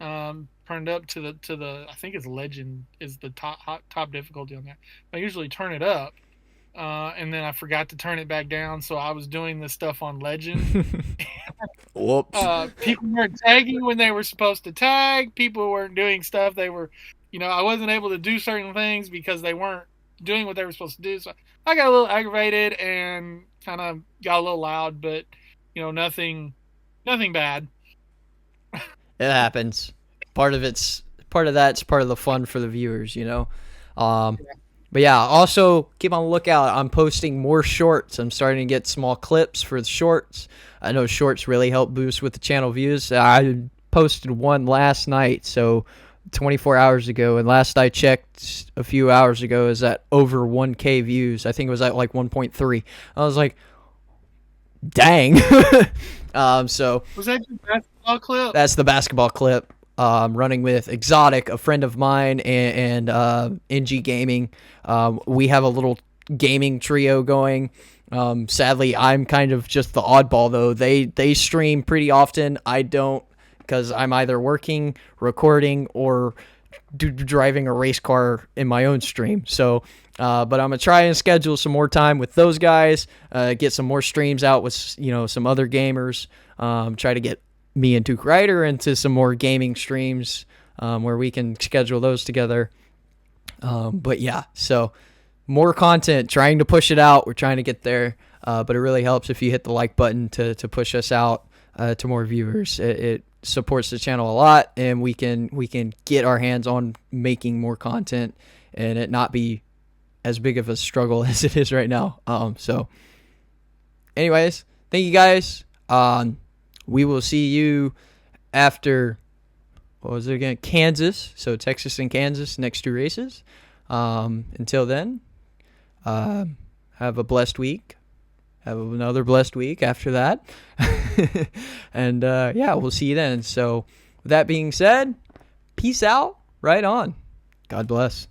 Turned up to the I think it's legend is the top difficulty on that. I usually turn it up. And then I forgot to turn it back down, so I was doing this stuff on legend. Whoops. People weren't tagging when they were supposed to tag. People weren't doing stuff they were, I wasn't able to do certain things because they weren't doing what they were supposed to do. So I got a little aggravated and kind of got a little loud, but nothing bad. It happens. Part of that's part of the fun for the viewers, But yeah, also keep on the lookout. I'm posting more shorts. I'm starting to get small clips for the shorts. I know shorts really help boost with the channel views. I posted one last night, so 24 hours ago, and last I checked a few hours ago is at over 1K views. I think it was at like 1.3. I was like, dang. So was that your basketball clip? That's the basketball clip. Running with Exotic, a friend of mine, and NG Gaming. We have a little gaming trio going. Sadly, I'm kind of just the oddball, though. They stream pretty often. I don't, because I'm either working, recording, or driving a race car in my own stream. So, but I'm gonna try and schedule some more time with those guys. Get some more streams out with some other gamers. Try to get me and Duke Ryder into some more gaming streams where we can schedule those together. But yeah, so more content, trying to push it out. We're trying to get there, but it really helps if you hit the like button to push us out to more viewers. It supports the channel a lot, and we can get our hands on making more content and it not be as big of a struggle as it is right now. So anyways, thank you guys. We will see you after, what was it again? Kansas. So Texas and Kansas, next 2 races. Until then, have a blessed week. Have another blessed week after that. And yeah, we'll see you then. So with that being said, peace out. Right on. God bless.